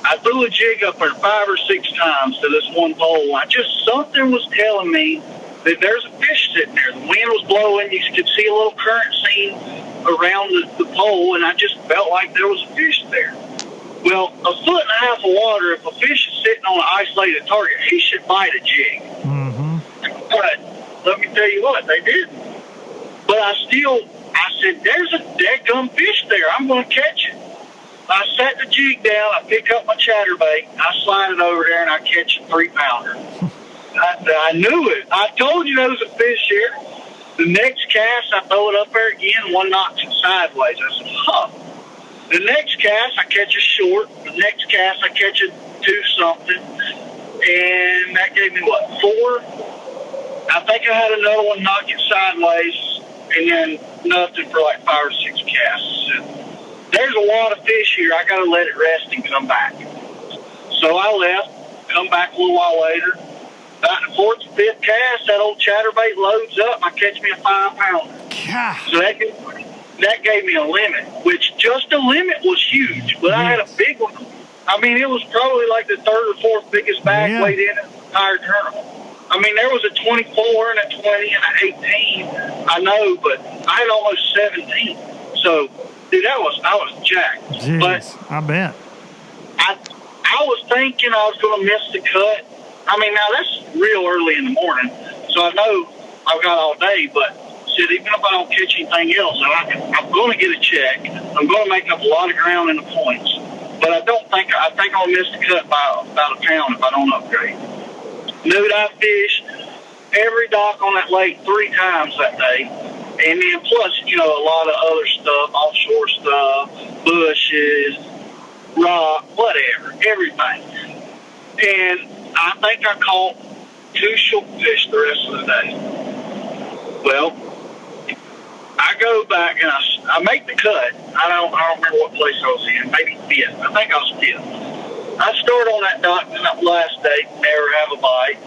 I threw a jig up there 5 or 6 times to this one pole. Something was telling me that there's a fish sitting there. The wind was blowing. You could see a little current scene around the pole, and I just felt like there was a fish there. Well, 1.5 foot of water, if a fish is sitting on an isolated target, he should bite a jig. Mm-hmm. But let me tell you what, they didn't. But I said, there's a dead-gum fish there. I'm going to catch it. I set the jig down. I pick up my chatterbait. I slide it over there, and I catch a 3-pounder. I knew it. I told you there was a fish here. The next cast, I throw it up there again. One knocks it sideways. I said, huh. The next cast, I catch a short. The next cast, I catch a 2-something. And that gave me, 4? I think I had another one knock it sideways. And then nothing for 5 or 6 casts. And there's a lot of fish here. I got to let it rest and come back. So I left, come back a little while later. About the fourth or fifth cast, that old chatterbait loads up, and I catch me a 5-pounder. Gosh. So that gave me a limit, which just a limit was huge. But I had a big one. I mean, it was probably like the third or fourth biggest bag weighed in the entire tournament. I mean, there was a 24 and a 20 and an 18, I know, but I had almost 17. So, dude, I was jacked. Jeez, but I bet. I was thinking I was going to miss the cut. I mean, now that's real early in the morning, so I know I've got all day, but shit, even if I don't catch anything else, I'm going to get a check. I'm going to make up a lot of ground in the points. But I think I'll miss the cut by about a pound if I don't upgrade. Dude, I fished every dock on that lake 3 times that day. And then plus, you know, a lot of other stuff, offshore stuff, bushes, rock, whatever, everything. And I think I caught 2 shortfish the rest of the day. Well, I go back and I make the cut. I don't remember what place I was in. Maybe 5th. I think I was 5th. I start on that dock that last day, never have a bite.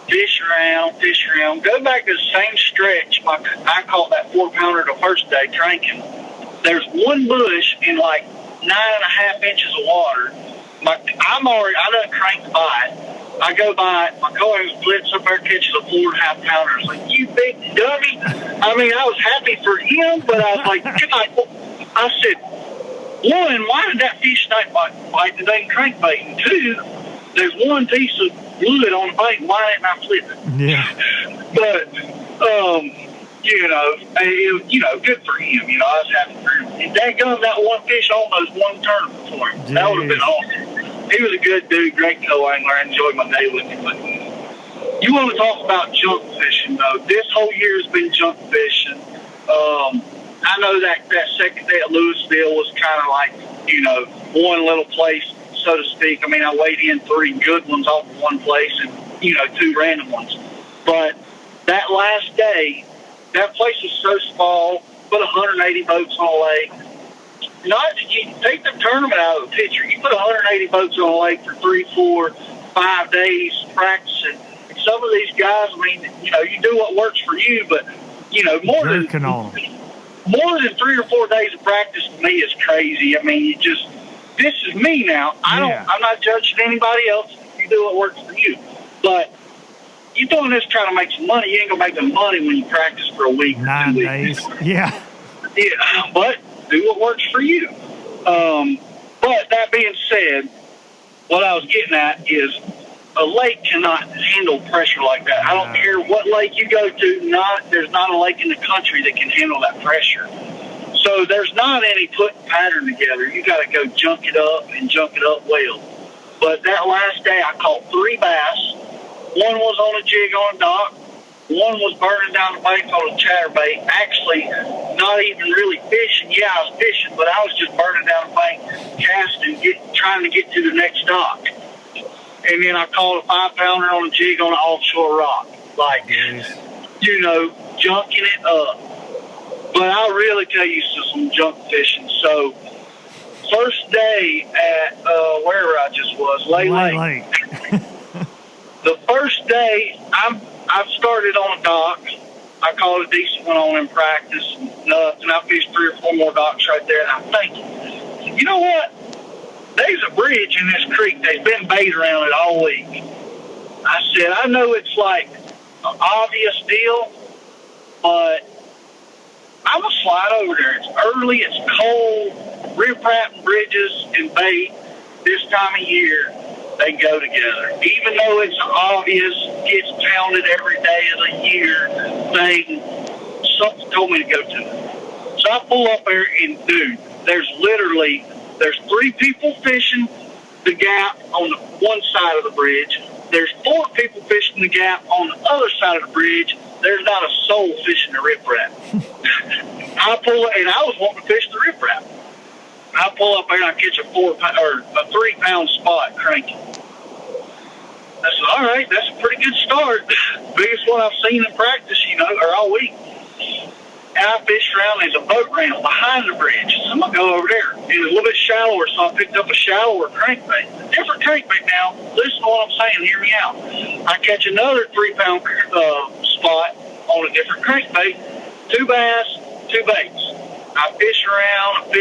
Fish around. Go back to the same stretch. I caught that 4-pounder the first day cranking. There's one bush in like 9.5 inches of water. I done cranked by it. I go by it. My co-angle splits up there, catches a 4.5-pounder. I was like, you big dummy. I mean, I was happy for him, but I was like, I said, 1, why did that fish not bite the dang crankbait? And 2, there's one piece of fluid on the bait. Why didn't I flip it? Yeah. But, good for him. You know, I was happy for him. And daggum, that one fish almost won the tournament for him. Jeez. That would have been awesome. He was a good dude, great co-angler. I enjoyed my day with him. But you want to talk about junk fishing, though. This whole year has been junk fishing. I know that second day at Louisville was kind of like, you know, one little place, so to speak. I mean, I weighed in 3 good ones off of one place and, you know, 2 random ones. But that last day, that place is so small, put 180 boats on a lake. You take the tournament out of the picture. You put 180 boats on a lake for 3, 4, 5 days practicing. And some of these guys, I mean, you know, you do what works for you, but, you know, more than 3 or 4 days of practice to me is crazy. I mean, this is me now. I'm not judging anybody else. You do what works for you. But you're doing this trying to make some money. You ain't going to make the money when you practice for a week. 9 days. Yeah. Yeah, but do what works for you. But that being said, what I was getting at is a lake cannot handle pressure like that. I don't care what lake you go to. There's not a lake in the country that can handle that pressure. So there's not any putting pattern together. You got to go junk it up well. But that last day, I caught 3 bass. One was on a jig on a dock. One was burning down the bank on a chatterbait. Actually, not even really fishing. Yeah, I was fishing, but I was just burning down the bank, casting, trying to get to the next dock. And then I caught a 5-pounder on a jig on an offshore rock. Like, you know, junking it up. But I'll really tell you some junk fishing. So, first day at wherever I just was, Lay Lake. The first day, I started on a dock. I caught a decent one on in practice. And I fished 3 or 4 more docks right there. And I'm thinking, you know what? There's a bridge in this creek. They've been bait around it all week. I said, I know it's like an obvious deal, but I'm going to slide over there. It's early. It's cold. Rip-rapping bridges and bait this time of year, they go together. Even though it's obvious, gets pounded every day of the year thing, something told me to go to it. So I pull up there and, dude, there's 3 people fishing the gap on the one side of the bridge. There's 4 people fishing the gap on the other side of the bridge. There's not a soul fishing the riprap. I was wanting to fish the riprap. I pull up there and I catch a 3-pound spot cranking. I said, all right, that's a pretty good start. Biggest one I've seen in practice, you know, or all week. And I fished around. There's a boat ramp behind the bridge. So I'm going to go over there. It was a little bit shallower, so I picked up a shallower crankbait. A different crankbait now. Listen to what I'm saying. Hear me out. I catch another 3-pound spot on a different crankbait. 2 bass, 2 baits. I fish around.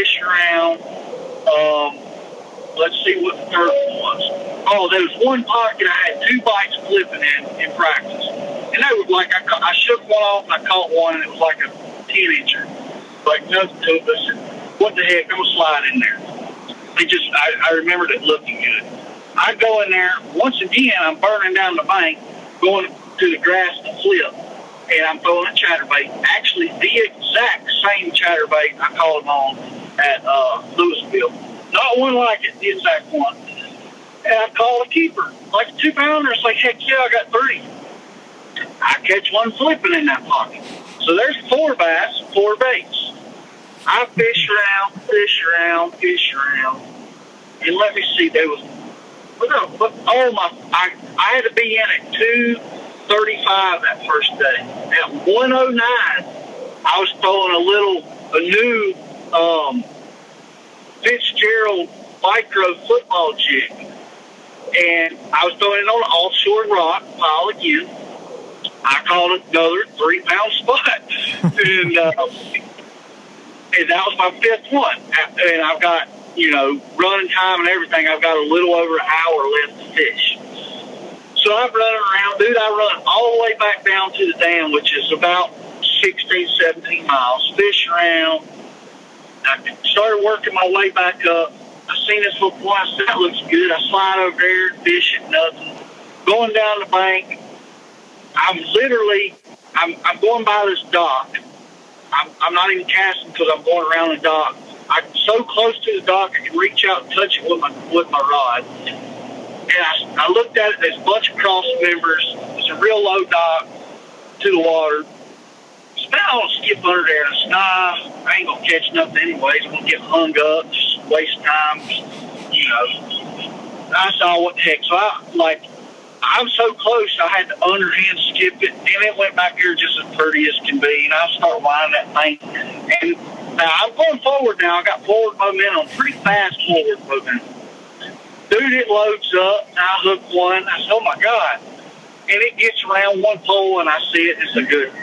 Let's see what the third one was. Oh, there was one pocket I had 2 bites flipping in practice. And they were like, I shook one off and I caught one, and it was like a 10-incher. Like nothing to it. I said, what the heck? I'm going to slide in there. I remembered it looking good. I go in there. Once again, I'm burning down the bank, going to the grass to flip. And I'm throwing a chatterbait. Actually, the exact same chatterbait I caught him on at Louisville. Not one like it, the exact one. And I call a keeper, like a 2-pounder. It's like, heck yeah, I got 3. I catch one flipping in that pocket. So there's 4 bass, 4 baits. I fish around. And let me see, there was, I had to be in at 2:35 that first day. At 1:09, I was throwing a new Fitzgerald micro football jig. And I was throwing it on an offshore rock pile again. I caught another 3-pound spot. And that was my 5th one. And I've got, running time and everything, I've got a little over an hour left to fish. So I'm running around. Dude, I run all the way back down to the dam, which is about 16, 17 miles. Fish around. I started working my way back up. I seen this little fly. I said, that looks good. I slide over there, fish it, nothing. Going down the bank. I'm going by this dock. I'm not even casting because I'm going around the dock. I'm so close to the dock I can reach out and touch it with my rod. And I looked at it. There's a bunch of cross members. It's a real low dock to the water. So now I'll skip under there. And I ain't gonna catch nothing anyways. I'm gonna get hung up, just waste time. I saw what the heck. So I'm so close, I had to underhand skip it, and it went back here just as pretty as can be. And I start winding that thing. And now I'm going forward now. I got forward momentum, pretty fast forward momentum. Dude, it loads up. I hook one. I said, oh, my God. And it gets around one pole, and I see it. It's a good one.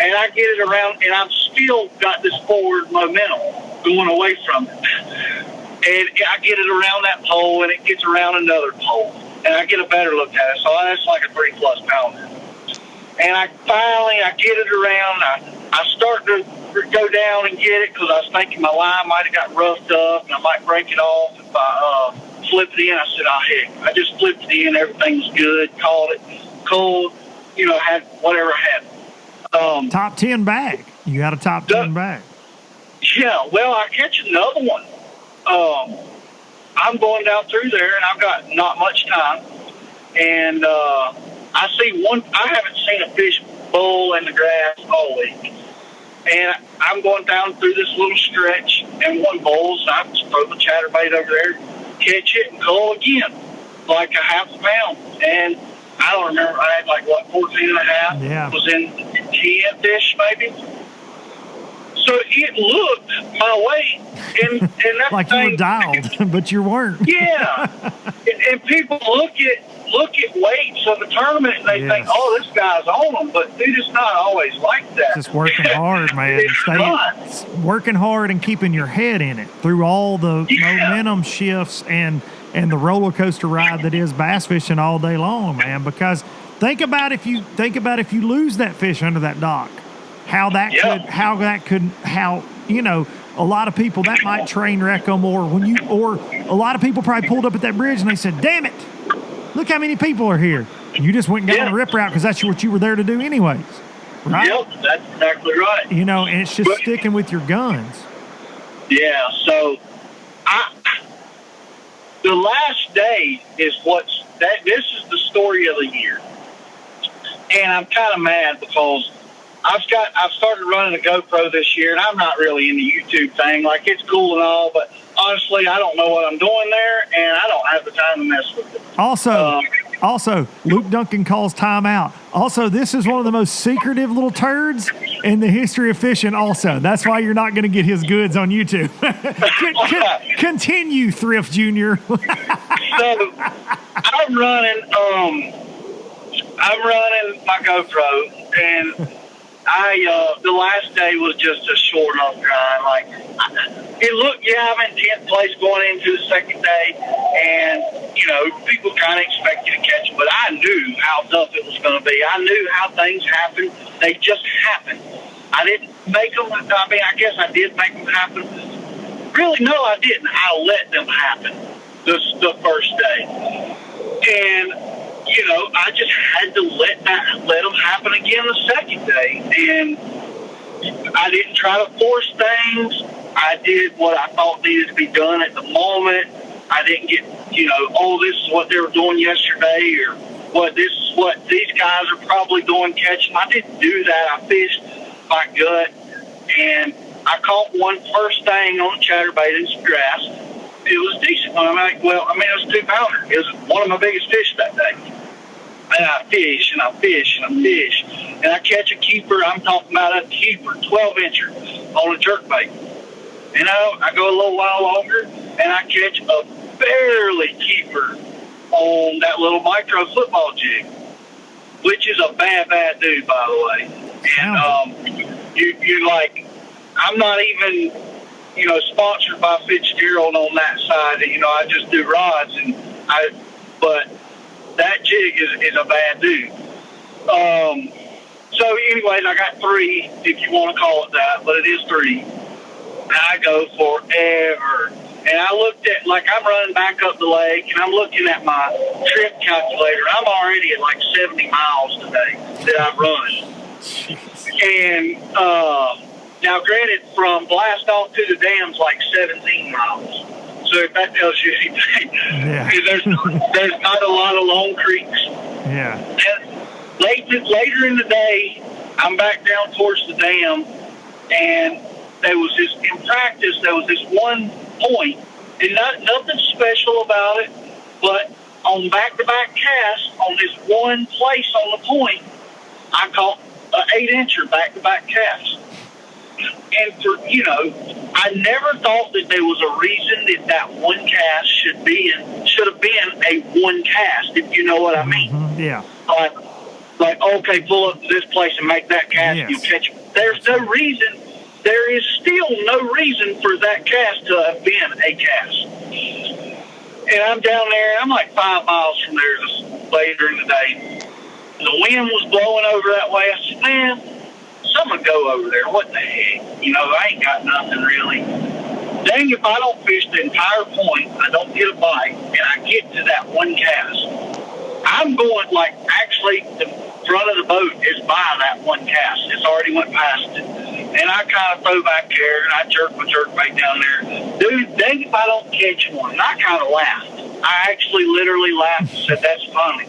And I get it around, and I've still got this forward momentum going away from it. And I get it around that pole, and it gets around another pole. And I get a better look at it. So that's like a 3+ pounder. And I get it around. I start to go down and get it because I was thinking my line might have got roughed up, and I might break it off if I flip it in. I said, oh, heck. I just flipped it in. Everything was good. Called it cold. Had whatever I had. Top 10 bag. You got a top 10 bag. Yeah. Well, I catch another one. I'm going down through there, and I've got not much time. And I see one. I haven't seen a fish bull in the grass all week. And I'm going down through this little stretch, and one bulls. And I just throw the chatterbait over there, catch it, and call again, like a half a pound. And I don't remember. I had 14 and a half. Yeah. It was in 10-ish maybe. So it looked my way, and that like thing, you were dialed, but you weren't. Yeah, and people look at weights of the tournament and they think, oh, this guy's on them, but dude, it's not always like that. Just working hard, man. Working hard and keeping your head in it through all the momentum shifts and the roller coaster ride that is bass fishing all day long, man. Because think about if you lose that fish under that dock. How a lot of people that might train wreck them, or a lot of people probably pulled up at that bridge and they said, damn it, look how many people are here. You just went and got on the rip route because that's what you were there to do anyways. Right? Yep, that's exactly right. And it's just sticking with your guns. Yeah, so the last day is this is the story of the year. And I'm kind of mad because I've started running a GoPro this year, and I'm not really in the YouTube thing. Like, it's cool and all, but honestly, I don't know what I'm doing there, and I don't have the time to mess with it. Also, Also, Luke Duncan calls timeout. Also, this is one of the most secretive little turds in the history of fishing. Also, that's why you're not going to get his goods on YouTube. Continue, Thrift Junior. So I'm running my GoPro, and the last day was just a short enough grind. Like, I'm in 10th place going into the second day, and, people kind of expect you to catch them, but I knew how tough it was going to be. I knew how things happen. They just happened. I didn't make them. I mean, I guess I did make them happen. Really, no, I didn't. I let them happen the first day. And, I just had to let them happen again the second day. And I didn't try to force things. I did what I thought needed to be done at the moment. I didn't get, this is what they were doing yesterday, or this is what these guys are probably doing catching. I didn't do that. I fished by gut, and I caught one first thing on the chatterbait in some grass. It was decent. It was 2-pounder. It was one of my biggest fish that day. And I fish, and I fish, and I fish. And I catch a keeper. I'm talking about a keeper, 12-incher on a jerkbait. I go a little while longer, and I catch a barely keeper on that little micro football jig, which is a bad dude, by the way. And I'm not even, sponsored by Fitzgerald on that side. I just do rods, but that jig is a bad dude. So anyways, I got 3, if you want to call it that, but it is 3. And I go forever. And I looked at, I'm running back up the lake, and I'm looking at my trip calculator. I'm already at 70 miles today that I've run. And now, granted, from blast off to the dam's 17 miles. So if that tells you anything, there's not a lot of long creeks. Yeah. And later in the day, I'm back down towards the dam, and there was this one point, and nothing special about it, but on back-to-back casts, on this one place on the point, I caught an 8-incher back-to-back cast. And I never thought that there was a reason that one cast should have been a one cast, if you know what I mean. Mm-hmm. Yeah. Okay, pull up to this place and make that cast, yes. You'll catch it. There's no reason. There is still no reason for that cast to have been a cast. And I'm down there, I'm 5 miles from there later in the day. The wind was blowing over that way. I said, man, someone go over there. What the heck? I ain't got nothing really. Dang, if I don't fish the entire point, I don't get a bite, and I get to that one cast, I'm going actually the front of the boat is by that one cast. It's already went past it. And I kind of throw back there, and I jerk my jerkbait down there. Dude, dang if I don't catch one. And I kind of laughed. I actually literally laughed and said, that's funny.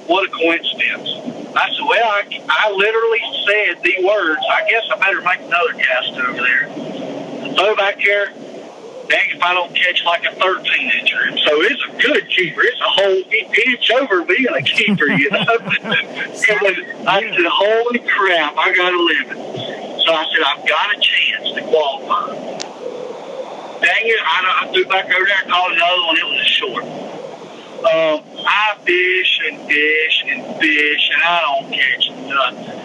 What a coincidence. I said, well, I literally said the words, I guess I better make another cast over there. Throw back there, dang if I don't catch a 13-incher. And so it's a good keeper. It's a whole inch over being a keeper, And I said, holy crap, I got a limit. So I said, I've got a chance to qualify. Dang it, I threw back over there, I caught another one. It was a short. I fish and fish and fish, and I don't catch nothing.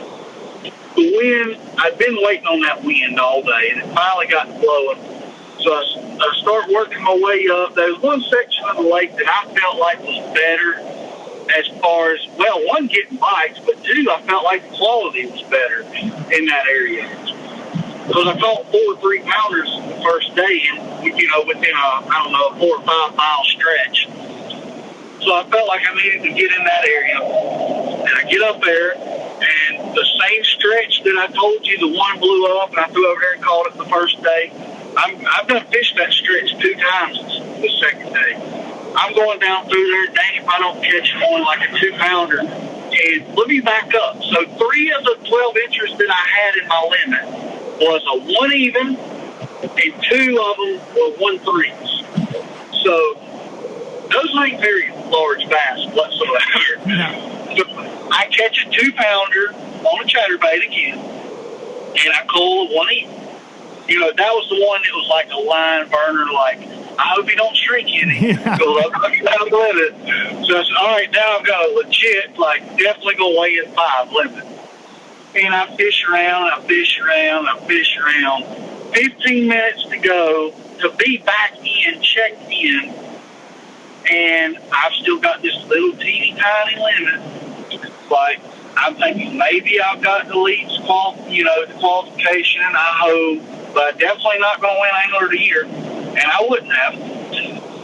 The wind, I'd been waiting on that wind all day, and it finally got blowing. So I start working my way up. There's one section of the lake that I felt like was better as far as, one, getting bites, but two, I felt like the quality was better in that area. Because I caught 4 3-pounders the first day, and within a 4 or 5 mile stretch. So I felt like I needed to get in that area. And I get up there, and the same stretch that I told you, the one blew up, and I flew over there and caught it the first day. I've done fished that stretch 2 times the second day. I'm going down through there, dang if I don't catch one like a 2-pounder. And let me back up. So 3 of the 12-inchers that I had in my limit was a 1 even, and 2 of them were 1 3s. So those ain't very large bass whatsoever. No. So I catch a 2-pounder on a chatterbait again, and I call a 1 eat. You know, that was the one that was like a line burner, like, I hope you don't shrink any. Yeah. Because I'm not going to limit. So I said, all right, now I've got a legit, like, definitely going to weigh in 5 limit. And I fish around, I fish around, I fish around. 15 minutes to go to be back in, checked in, and I've still got this little teeny tiny limit. Like, I'm thinking maybe I've got the Elite's the qualification, and I hope, but definitely not going to win Angler of the Year. And I wouldn't have.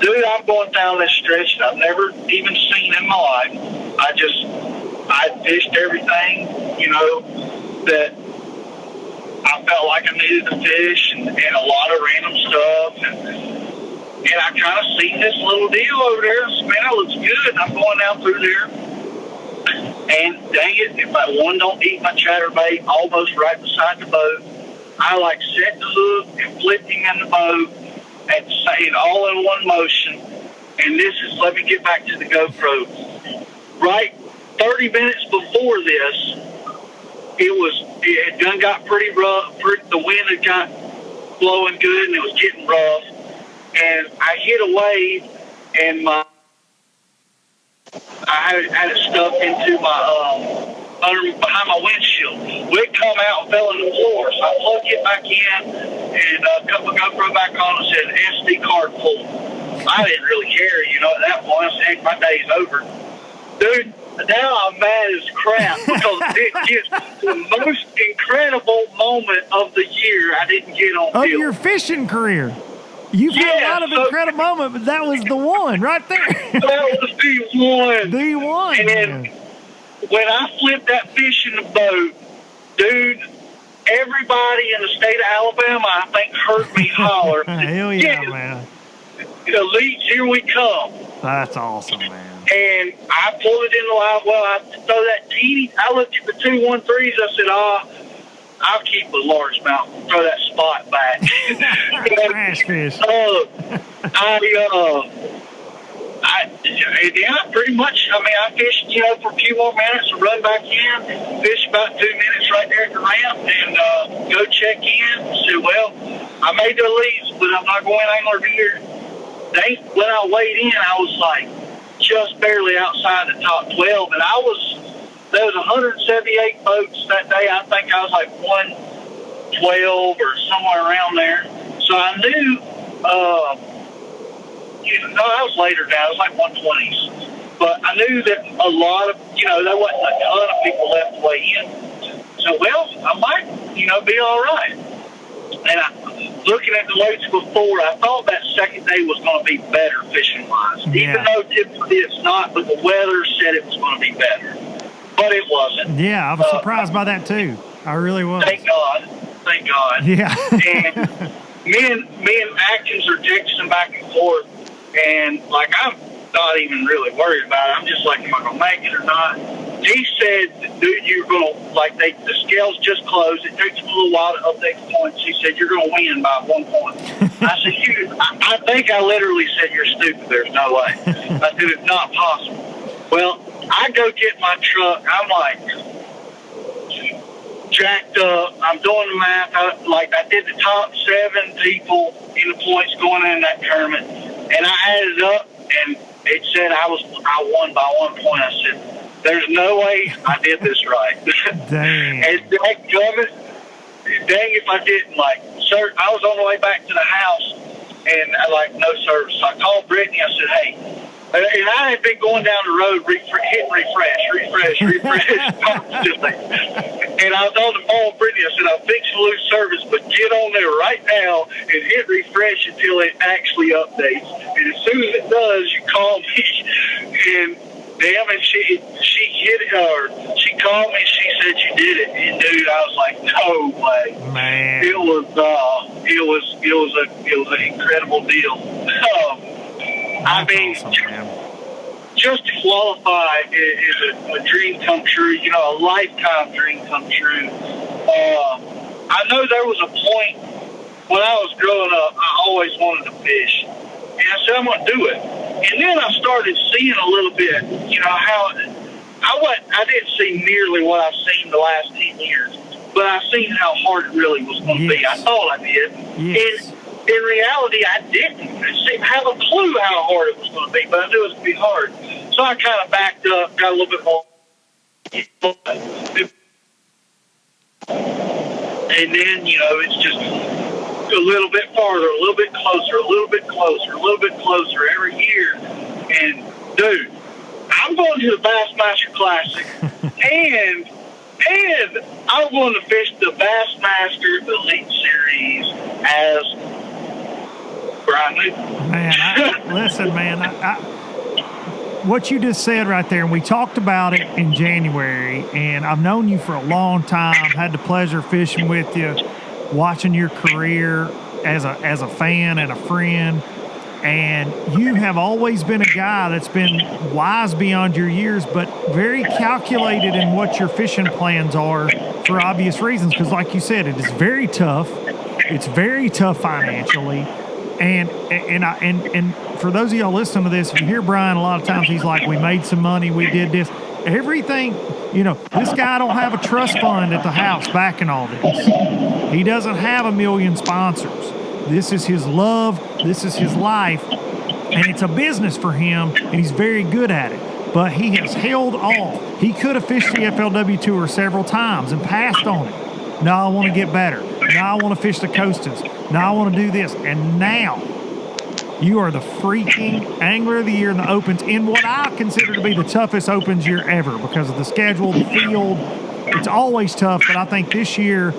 Dude, I'm going down this stretch that I've never even seen in my life. I fished everything, that I felt like I needed to fish, and a lot of random stuff. And I kind of seen this little deal over there. Man, that looks good. And I'm going down through there. And dang it, if that one don't eat my chatterbait almost right beside the boat, I like set the hook and flipped him in the boat and say it all in one motion. And this is, let me get back to the GoPro. Right 30 minutes before this, it had done got pretty rough. The wind had got blowing good, and it was getting rough. And I hit a wave, and I had it stuck into my behind my windshield. Well, it come out and fell on the floor, so I plugged it back in and cut my GoPro back on and said SD card full. I didn't really care, at that point. I said, my day's over. Dude, now I'm mad as crap because it is the most incredible moment of the year I didn't get on Of film. your fishing career. You've had a lot of incredible moments, but that was the one right there. That was the one. The one. And then when I flipped that fish in the boat, dude, everybody in the state of Alabama, I think, heard me holler. Hell yeah, man. Elite, here we come. That's awesome, man. And I pulled it in the live well. I throw that teeny. I looked at the 213s. I said, I'll keep a largemouth and throw that spot back. Trash fish. Pretty much. I mean, I fished, for a few more minutes and run back in. Fished about 2 minutes right there at the ramp and go check in. Said, well, I made the Elites, but I'm not going Angler of the Year. When I weighed in, I was like just barely outside the top 12, and there was 178 boats that day. I think I was like 112 or somewhere around there. So I knew, I was later down. It was like 120s. But I knew that a lot of, there wasn't a ton of people left to weigh in. So, well, I might, be all right. And looking at the weights before, I thought that second day was going to be better fishing-wise. Yeah. Even though typically it's not, but the weather said it was going to be better. But it wasn't. Yeah, I was surprised by that too. I really was. Thank God. Thank God. Yeah. And me and Atkins are texting back and forth, and like I'm not even really worried about it. I'm just like, am I gonna make it or not? He said, dude, you're gonna the scales just closed. It takes a little while to update the points. He said you're gonna win by 1 point. I said, I think I literally said you're stupid. There's no way. I said it's not possible. Well, I go get my truck. I'm like jacked up. I'm doing the math. I did the top 7 people in the points going in that tournament, and I added up, and it said I won by 1 point. I said, there's no way I did this right. Dang. And dang if I didn't. Sir, I was on the way back to the house, and no service. So I called Brittany. I said, hey. And I had been going down the road, hitting refresh constantly. And I was on the phone with Brittany. I said, I'm fixing to lose service, but get on there right now and hit refresh until it actually updates. And as soon as it does, you call me. And damn it, she hit it, or she called me and she said she did it. And dude, I was like, no way. Man. It was an incredible deal. Awesome, just to qualify is a dream come true, a lifetime dream come true. I know there was a point when I was growing up, I always wanted to fish. And I said, I'm going to do it. And then I started seeing a little bit, how I didn't see nearly what I've seen the last 10 years, but I seen how hard it really was going to be. I thought I did. Yes. And in reality, I didn't have a clue how hard it was going to be, but I knew it was going to be hard. So I kind of backed up, got a little bit more. And then, it's just a little bit farther, a little bit closer, a little bit closer, a little bit closer every year. And, dude, I'm going to the Bassmaster Classic, and I'm going to fish the Bassmaster Elite Series as Bryan. Man, listen, man, what you just said right there, and we talked about it in January, and I've known you for a long time, had the pleasure of fishing with you, watching your career as a fan and a friend, and you have always been a guy that's been wise beyond your years, but very calculated in what your fishing plans are for obvious reasons, because like you said, it is very tough. It's very tough financially. And for those of y'all listening to this, if you hear Bryan, a lot of times he's like, we made some money, we did this. Everything, this guy don't have a trust fund at the house backing all this. He doesn't have a million sponsors. This is his love. This is his life. And it's a business for him, and he's very good at it. But he has held off. He could have fished the FLW Tour several times and passed on it. Now I want to get better. Now I want to fish the coasters. Now I want to do this. And now you are the freaking Angler of the Year in the Opens in what I consider to be the toughest Opens year ever because of the schedule, the field. It's always tough, but I think this year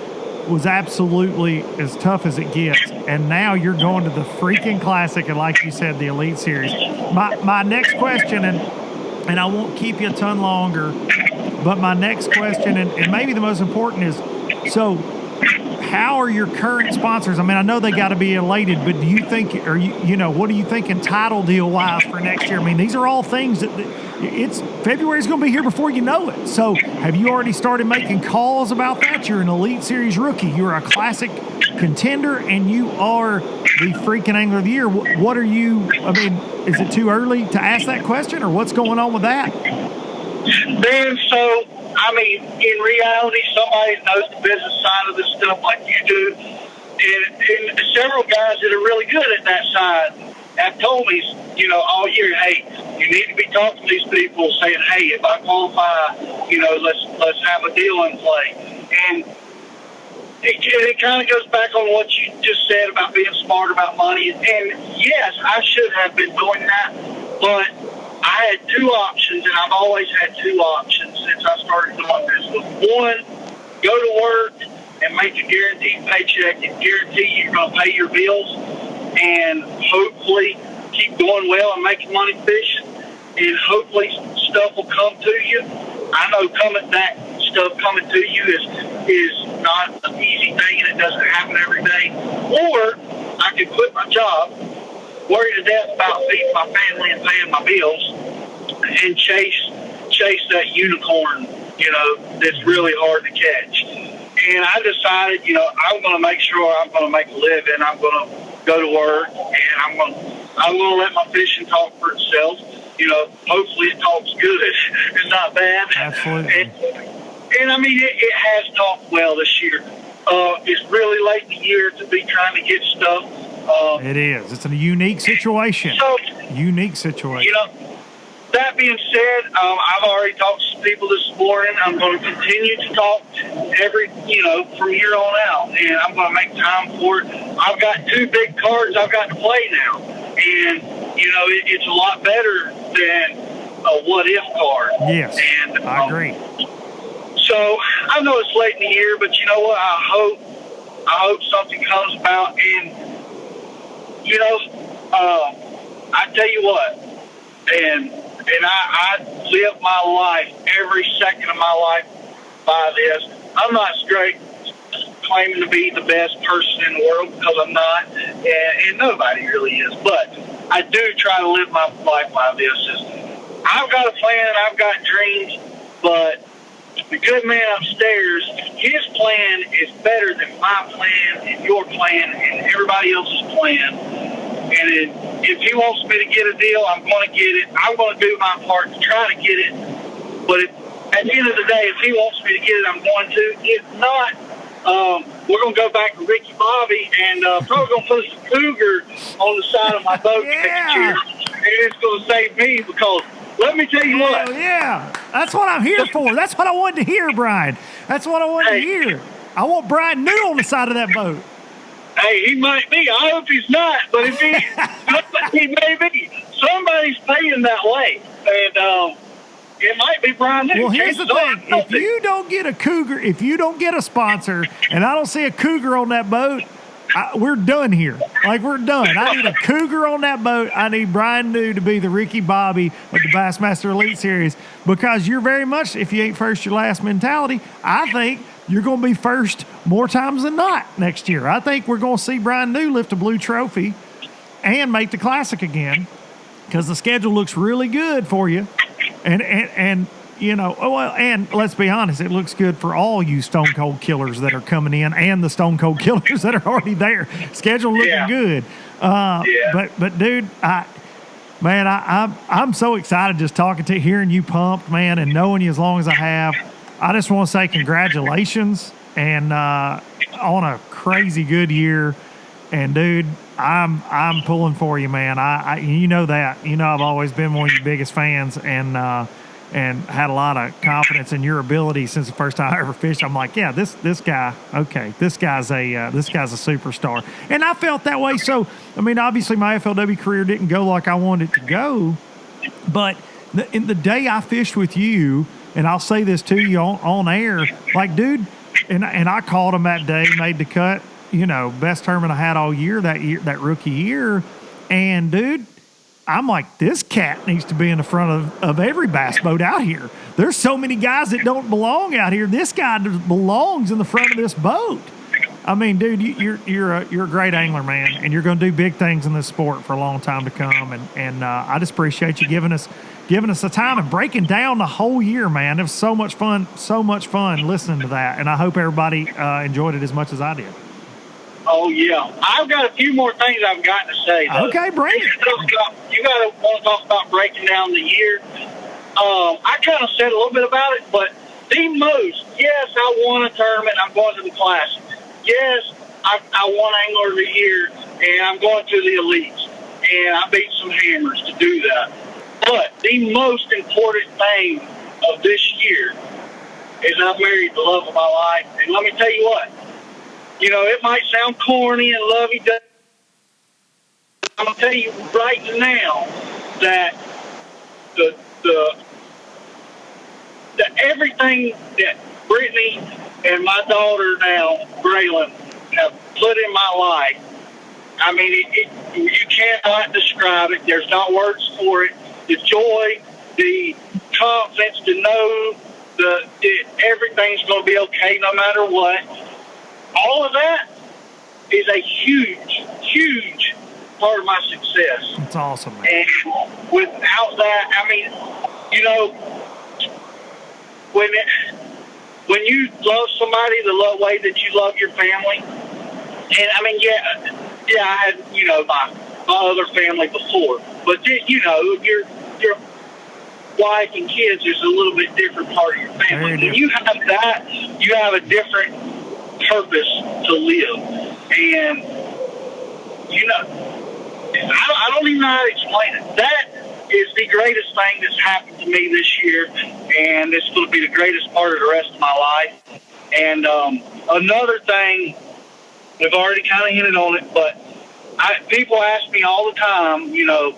was absolutely as tough as it gets. And now you're going to the freaking Classic and, like you said, the Elite Series. My next question, and I won't keep you a ton longer, but my next question, and maybe the most important is, so how are your current sponsors? I mean, I know they got to be elated, but do you think, or what are you thinking title deal wise for next year? I mean, these are all things that it's February's going to be here before you know it. So have you already started making calls about that? You're an Elite Series rookie. You're a Classic contender, and you are the freaking Angler of the Year. What are you, I mean, is it too early to ask that question, or what's going on with that? Man, so I mean, in reality, somebody knows the business side of this stuff like you do. And several guys that are really good at that side have told me, all year, hey, you need to be talking to these people saying, hey, if I qualify, let's have a deal in play. And it kind of goes back on what you just said about being smart about money. And yes, I should have been doing that, but I had two options, and I've always had two options since I started doing this. One, go to work and make a guaranteed paycheck and guarantee you're going to pay your bills and hopefully keep doing well and making money fishing, and hopefully stuff will come to you. I know that stuff coming to you is not an easy thing, and it doesn't happen every day. Or I could quit my job, worry to death about feeding my family and paying my bills, and chase that unicorn, that's really hard to catch. And I decided, I'm going to make sure I'm going to make a living. I'm going to go to work, and I'm going to let my fishing talk for itself. Hopefully it talks good. It's not bad. Absolutely. And I mean, it has talked well this year. It's really late in the year to be trying to get stuff. It is. It's a unique situation. Unique situation. That being said, I've already talked to some people this morning. I'm going to continue to talk from here on out, and I'm going to make time for it. I've got two big cards I've got to play now, and, it's a lot better than a what-if card. Yes, and I agree. So I know it's late in the year, but you know what? I hope something comes about, and, I tell you what, and I live my life, every second of my life, by this. I'm not straight claiming to be the best person in the world, because I'm not, and nobody really is. But I do try to live my life by this. I've got a plan, I've got dreams, but the good man upstairs, his plan is better than my plan and your plan and everybody else's plan. And if he wants me to get a deal, I'm going to get it. I'm going to do my part to try to get it. But at the end of the day, if he wants me to get it, I'm going to. If not, we're going to go back to Ricky Bobby and probably going to put a cougar on the side of my boat next year. And it's going to save me because let me tell you what. Yeah, that's what I'm here for. That's what I wanted to hear, Bryan. That's what I wanted to hear. I want Bryan new on the side of that boat. Hey, he might be. I hope he's not. But if he may be. Somebody's paying that way. And it might be Bryan new. Well, here's the thing. If you don't get a cougar, if you don't get a sponsor, and I don't see a cougar on that boat, we're done here. Like, we're done. I need a cougar on that boat. I need Bryan New to be the Ricky Bobby of the Bassmaster Elite Series, because you're very much, if you ain't first, you're last mentality. I think you're going to be first more times than not next year. I think we're going to see Bryan New lift a blue trophy and make the Classic again, because the schedule looks really good for you. And you know, well, and let's be honest, it looks good for all you Stone Cold Killers that are coming in and the Stone Cold Killers that are already there. Schedule looking good. But dude, I'm so excited just talking to you, hearing you pumped, man, and knowing you as long as I have. I just want to say congratulations and on a crazy good year. And dude, I'm pulling for you, man. I you know that. You know I've always been one of your biggest fans, and had a lot of confidence in your ability since the first time I ever fished. I'm like, yeah, this guy, okay, this guy's a superstar, and I felt that way. So, I mean, obviously my FLW career didn't go like I wanted it to go, but in the day I fished with you, and I'll say this to you on air, like, dude, and I called him that day, made the cut, you know, best tournament I had all year, that rookie year, and dude, I'm like, this cat needs to be in the front of every bass boat out here. There's so many guys that don't belong out here. This guy belongs in the front of this boat. I mean, dude, you're a great angler, man, and you're going to do big things in this sport for a long time to come. And I just appreciate you giving us the time and breaking down the whole year, man. It was so much fun listening to that, and I hope everybody enjoyed it as much as I did. Oh, yeah. I've got a few more things I've got to say, though. Okay, bring it. You want to talk about breaking down the year. I kind of said a little bit about it, but the most, yes, I won a tournament. I'm going to the Classic. Yes, I won Angler of the Year, and I'm going to the Elites. And I beat some hammers to do that. But the most important thing of this year is I've married the love of my life. And let me tell you what. You know, it might sound corny and lovey-dovey. I'm going to tell you right now that the everything that Brittany and my daughter now, Braylon, have put in my life, I mean, you cannot describe it. There's not words for it. The joy, the confidence to know that everything's going to be okay no matter what. All of that is a huge, huge part of my success. That's awesome, man. And without that, I mean, you know, when you love somebody the way that you love your family, and I mean, yeah, I had, you know, my other family before, but you know, your wife and kids is a little bit different part of your family. When you have that, you have a different purpose to live. And you know, I don't even know how to explain it. That is the greatest thing that's happened to me this year, and it's going to be the greatest part of the rest of my life. And another thing, we've already kind of hinted on it, but people ask me all the time, you know,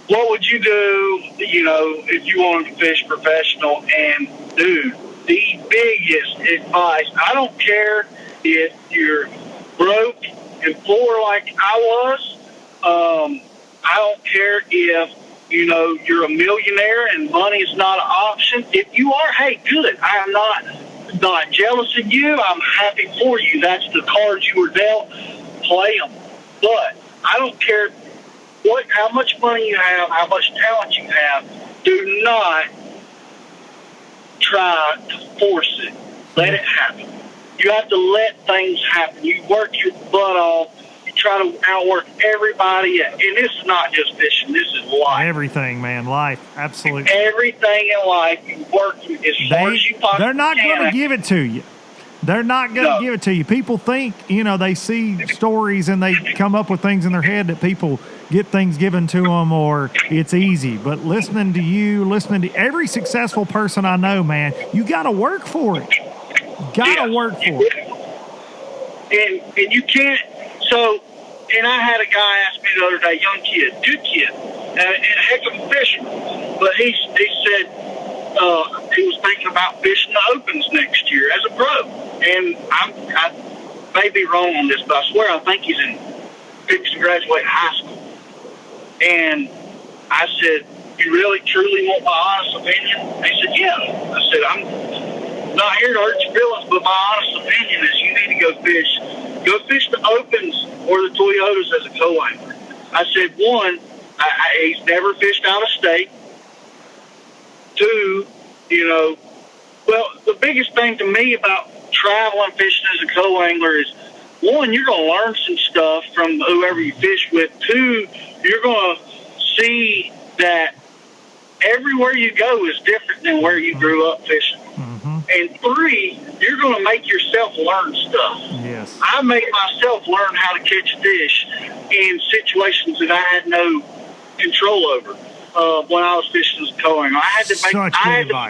what would you do, you know, if you wanted to fish professional? And dude, the biggest advice, I don't care if you're broke and poor like I was. I don't care if, you know, you're a millionaire and money is not an option. If you are, hey, good. I am not jealous of you. I'm happy for you. That's the cards you were dealt. Play them. But I don't care how much money you have, how much talent you have. Do not try to force it. Let it happen. You have to let things happen. You work your butt off. You try to outwork everybody. And this is not just fishing. This is life. Everything, man. Life. Absolutely. Everything in life, you work as hard as you possibly can. They're not going to give it to you. They're not going to give it to you. People think, they see stories and they come up with things in their head that people get things given to them or it's easy. But listening to you, listening to every successful person I know, man, you got to work for it. Got to work for it. And you can't. So, and I had a guy ask me the other day, young kid, good kid, and a heck of a fisherman. But he said, he was thinking about fishing the Opens next year as a pro. And I may be wrong on this, but I swear I think he's fixing to graduate high school. And I said, you really, truly want my honest opinion? He said, yeah. I said, I'm not here to hurt your feelings, but my honest opinion is you need to go fish. Go fish the Opens or the Toyotas as a co-angler. I said, one, he's never fished out of state. Two, well, the biggest thing to me about traveling fishing as a co-angler is, one, you're going to learn some stuff from whoever you fish with. Two, you're going to see that everywhere you go is different than where you grew up fishing. Mm-hmm. And three, you're going to make yourself learn stuff. Yes. I made myself learn how to catch fish in situations that I had no control over. When I was fishing as a co-angler, I had to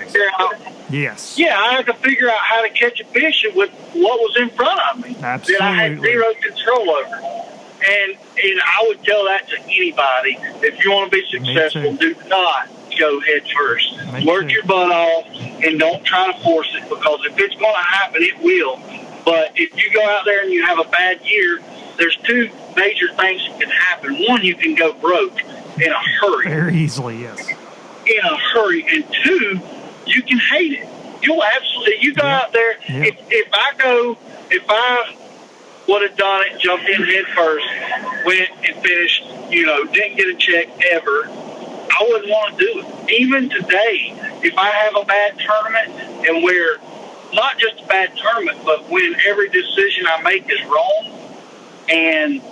figure out. Yes. Yeah, I had to figure out how to catch a fish with what was in front of me. Absolutely. That I had zero control over. And I would tell that to anybody. If you want to be successful, do not go head first. Work your butt off and don't try to force it, because if it's going to happen, it will. But if you go out there and you have a bad year, there's two major things that can happen. One, you can go broke in a hurry. Very easily, yes. In a hurry. And two, you can hate it. You'll absolutely, you go out there, if I would have done it, jumped in head first, went and finished, didn't get a check ever, I wouldn't want to do it. Even today, if I have a bad tournament and where, not just a bad tournament, but when every decision I make is wrong, and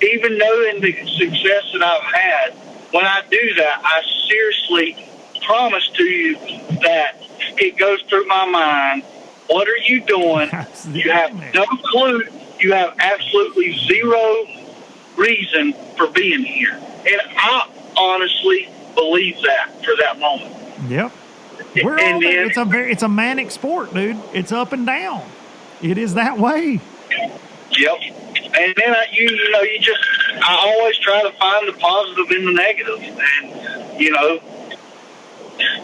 even knowing the success that I've had, when I do that, I seriously promise to you that it goes through my mind, what are you doing? You have no clue. You have absolutely zero reason for being here. And I honestly believe that for that moment. Yep. It's a manic sport, dude. It's up and down. It is that way. Yep. And then I always try to find the positive in the negative, and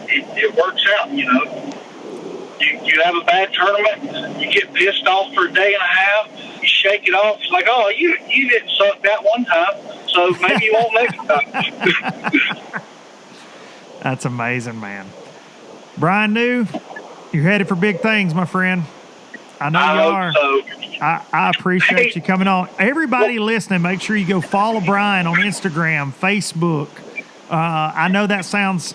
it works out. You have a bad tournament, you get pissed off for a day and a half, you shake it off. It's like, oh, you didn't suck that one time, so maybe you won't next time. That's amazing, man. Bryan New, you're headed for big things, my friend. I know you are. So. I appreciate you coming on. Everybody listening, make sure you go follow Bryan on Instagram, Facebook. I know that sounds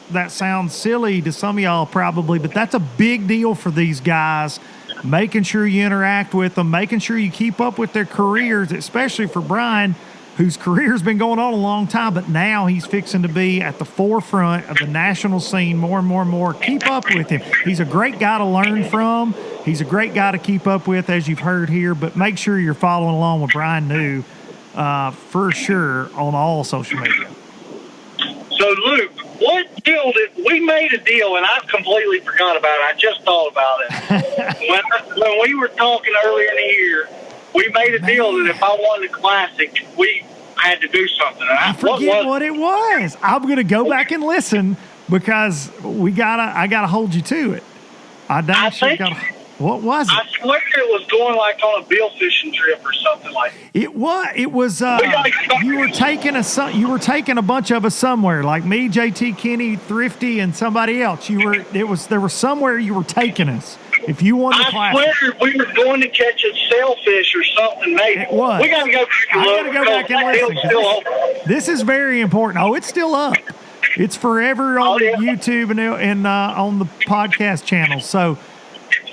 silly to some of y'all probably, but that's a big deal for these guys. Making sure you interact with them, making sure you keep up with their careers, especially for Bryan, whose career's been going on a long time, but now he's fixing to be at the forefront of the national scene more and more and more. Keep up with him. He's a great guy to learn from. He's a great guy to keep up with, as you've heard here, but make sure you're following along with Bryan New for sure on all social media. So, Luke, what deal we made a deal, and I completely forgot about it. I just thought about it. when we were talking earlier in the year, we made a deal that if I won the Classic, we had to do something. And I forget what it was. I'm going to go back and listen because I gotta hold you to it. What was it? I swear it was going like on a bill fishing trip or something like that. It was. You were taking a bunch of us somewhere, like me, JT, Kenny, Thrifty, and somebody else. There was somewhere you were taking us. If you wanted to I swear we were going to catch a sailfish or something, maybe. It was. We got to go back and listen. This is very important. Oh, it's still up. It's forever on YouTube and on the podcast channel. So,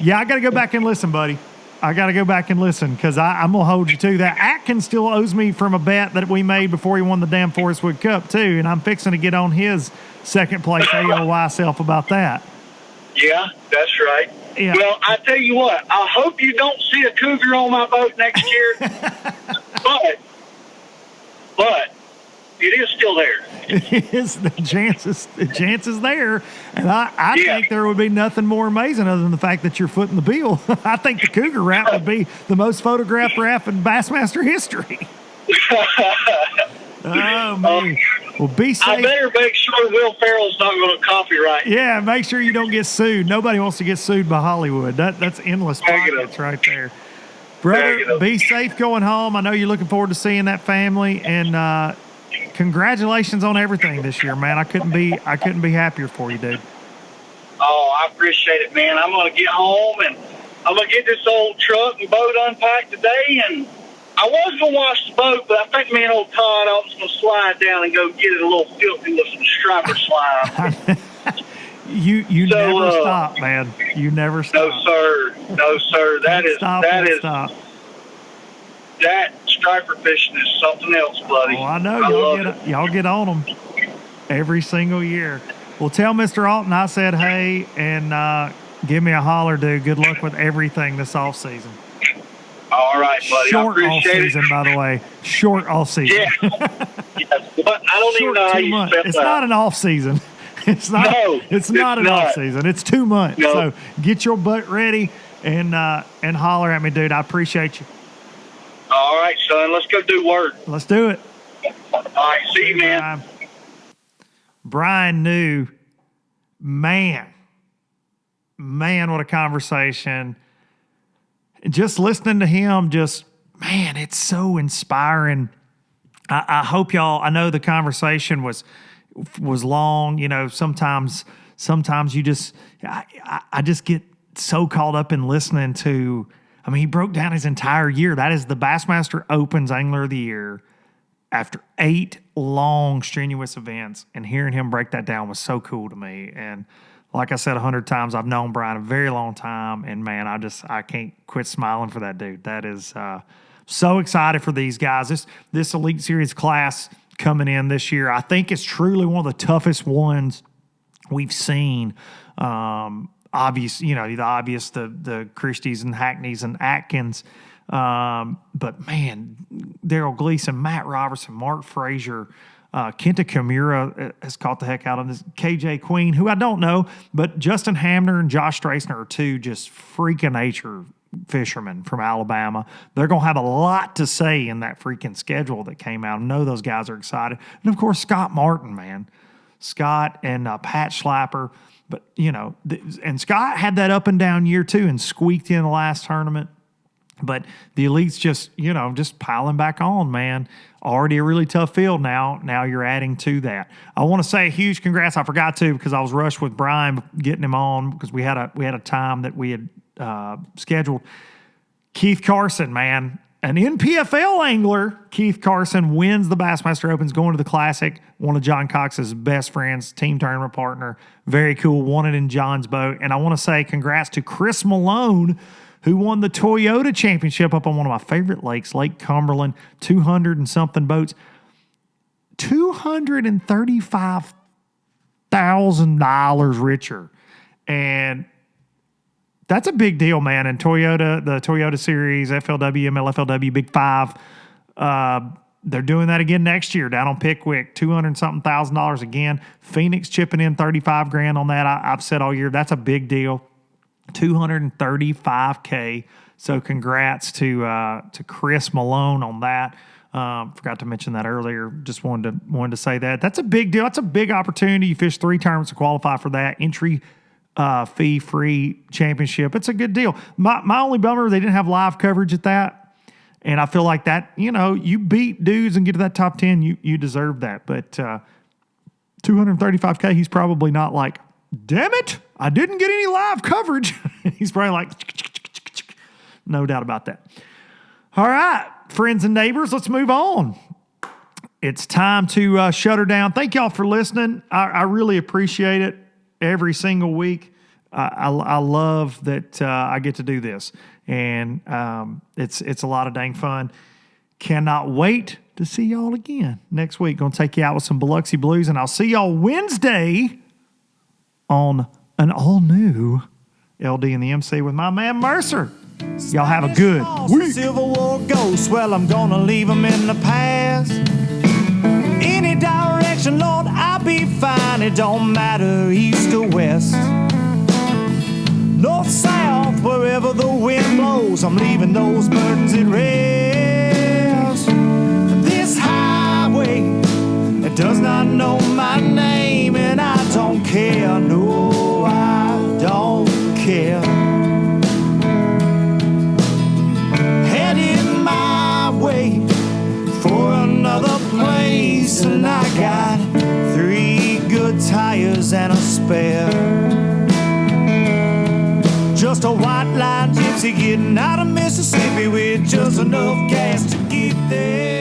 yeah, I got to go back and listen, buddy. I got to go back and listen because I'm going to hold you to that. Atkins still owes me from a bet that we made before he won the damn Forest Wood Cup, too. And I'm fixing to get on his second place AOY self about that. Yeah, that's right. Yeah. Well, I tell you what, I hope you don't see a cougar on my boat next year. but it is still there. It is. The chance is there. And I think there would be nothing more amazing other than the fact that you're footing the bill. I think the cougar wrap would be the most photographed wrap in Bassmaster history. Oh, man. Well, be safe. I better make sure Will Ferrell's not going to copyright. Yeah, make sure you don't get sued. Nobody wants to get sued by Hollywood. That's endless pockets right there. Brother, be safe going home. I know you're looking forward to seeing that family, and congratulations on everything this year, man. I couldn't be happier for you, dude. Oh, I appreciate it, man. I'm going to get home, and I'm going to get this old truck and boat unpacked today, and I was going to wash the boat, but I think me and old Todd, I was going to slide down and go get it a little filthy with some striper slime. You never stop, man. You never stop. No, sir. Stop. That striper fishing is something else, buddy. Oh, I know. Y'all get on them every single year. Well, tell Mr. Alton I said hey, and give me a holler, dude. Good luck with everything this off season. All right, buddy. Short off season, by the way. Short off season. Yeah. Yes. But I don't even know how you spell that. It's not an off season. It's not. No, it's not an off season. It's 2 months. No. So get your butt ready and holler at me, dude. I appreciate you. All right, son. Let's go do work. Let's do it. All right. See you, man. Bryan knew, man, what a conversation. Just listening to him, man, it's so inspiring. I hope y'all, I know the conversation was long. You know, sometimes you just, I just get so caught up in listening to, I mean, he broke down his entire year. That is the Bassmaster Opens Angler of the Year after 8 long, strenuous events. And hearing him break that down was so cool to me. And like I said 100 times, I've known Bryan a very long time. And, man, I can't quit smiling for that dude. That is so excited for these guys. This Elite Series class coming in this year, I think it's truly one of the toughest ones we've seen. Obvious, the obvious, the Christies and Hackneys and Atkins. But, man, Daryl Gleason, Matt Robertson, Mark Frazier, Kenta Kimura has caught the heck out of this. KJ Queen, who I don't know, but Justin Hamner and Josh Strassner are two just freaking nature fishermen from Alabama. They're going to have a lot to say in that freaking schedule that came out. I know those guys are excited. And, of course, Scott Martin, man. Scott and Pat Schlapper. But, and Scott had that up and down year, too, and squeaked in the last tournament. But the Elite's just piling back on, man. Already a really tough field now. Now you're adding to that. I want to say a huge congrats. I forgot to because I was rushed with Bryan getting him on because we had a time that we had scheduled. Keith Carson, man. An NPFL angler, Keith Carson, wins the Bassmaster Opens, going to the Classic. One of John Cox's best friends, team tournament partner. Very cool. Won it in John's boat. And I want to say congrats to Chris Malone, who won the Toyota Championship up on one of my favorite lakes, Lake Cumberland, 200 and something boats. $235,000 richer. And that's a big deal, man. And Toyota, the Toyota Series, FLW, MLFLW, Big Five, they're doing that again next year down on Pickwick, $200,000 again. Phoenix chipping in $35,000 on that. I've said all year that's a big deal. $235K. So congrats to Chris Malone on that. Forgot to mention that earlier. Just wanted to say that. That's a big deal. That's a big opportunity. You fish 3 tournaments to qualify for that entry fee-free championship. It's a good deal. My only bummer, they didn't have live coverage at that. And I feel like that, you beat dudes and get to that top 10, you deserve that. But $235K, he's probably not like, damn it, I didn't get any live coverage. He's probably like, no doubt about that. All right, friends and neighbors, let's move on. It's time to shut her down. Thank y'all for listening. I really appreciate it every single week. I love that I get to do this, and it's a lot of dang fun. Cannot wait to see y'all again next week. Gonna take you out with some Biloxi Blues, and I'll see y'all Wednesday on an all new LD and the MC with my man Mercer. Y'all have a good week. Civil War ghosts, well, I'm gonna leave them in the past. Any direction, Lord, I'll be fine. It don't matter east or west. North, south, wherever the wind blows, I'm leaving those burdens at rest. This highway, it does not know my name, and I don't care, no, I don't care. Headed my way for another place, and I got 3 good tires and a spare. Just a white line gypsy getting out of Mississippi with just enough gas to get there.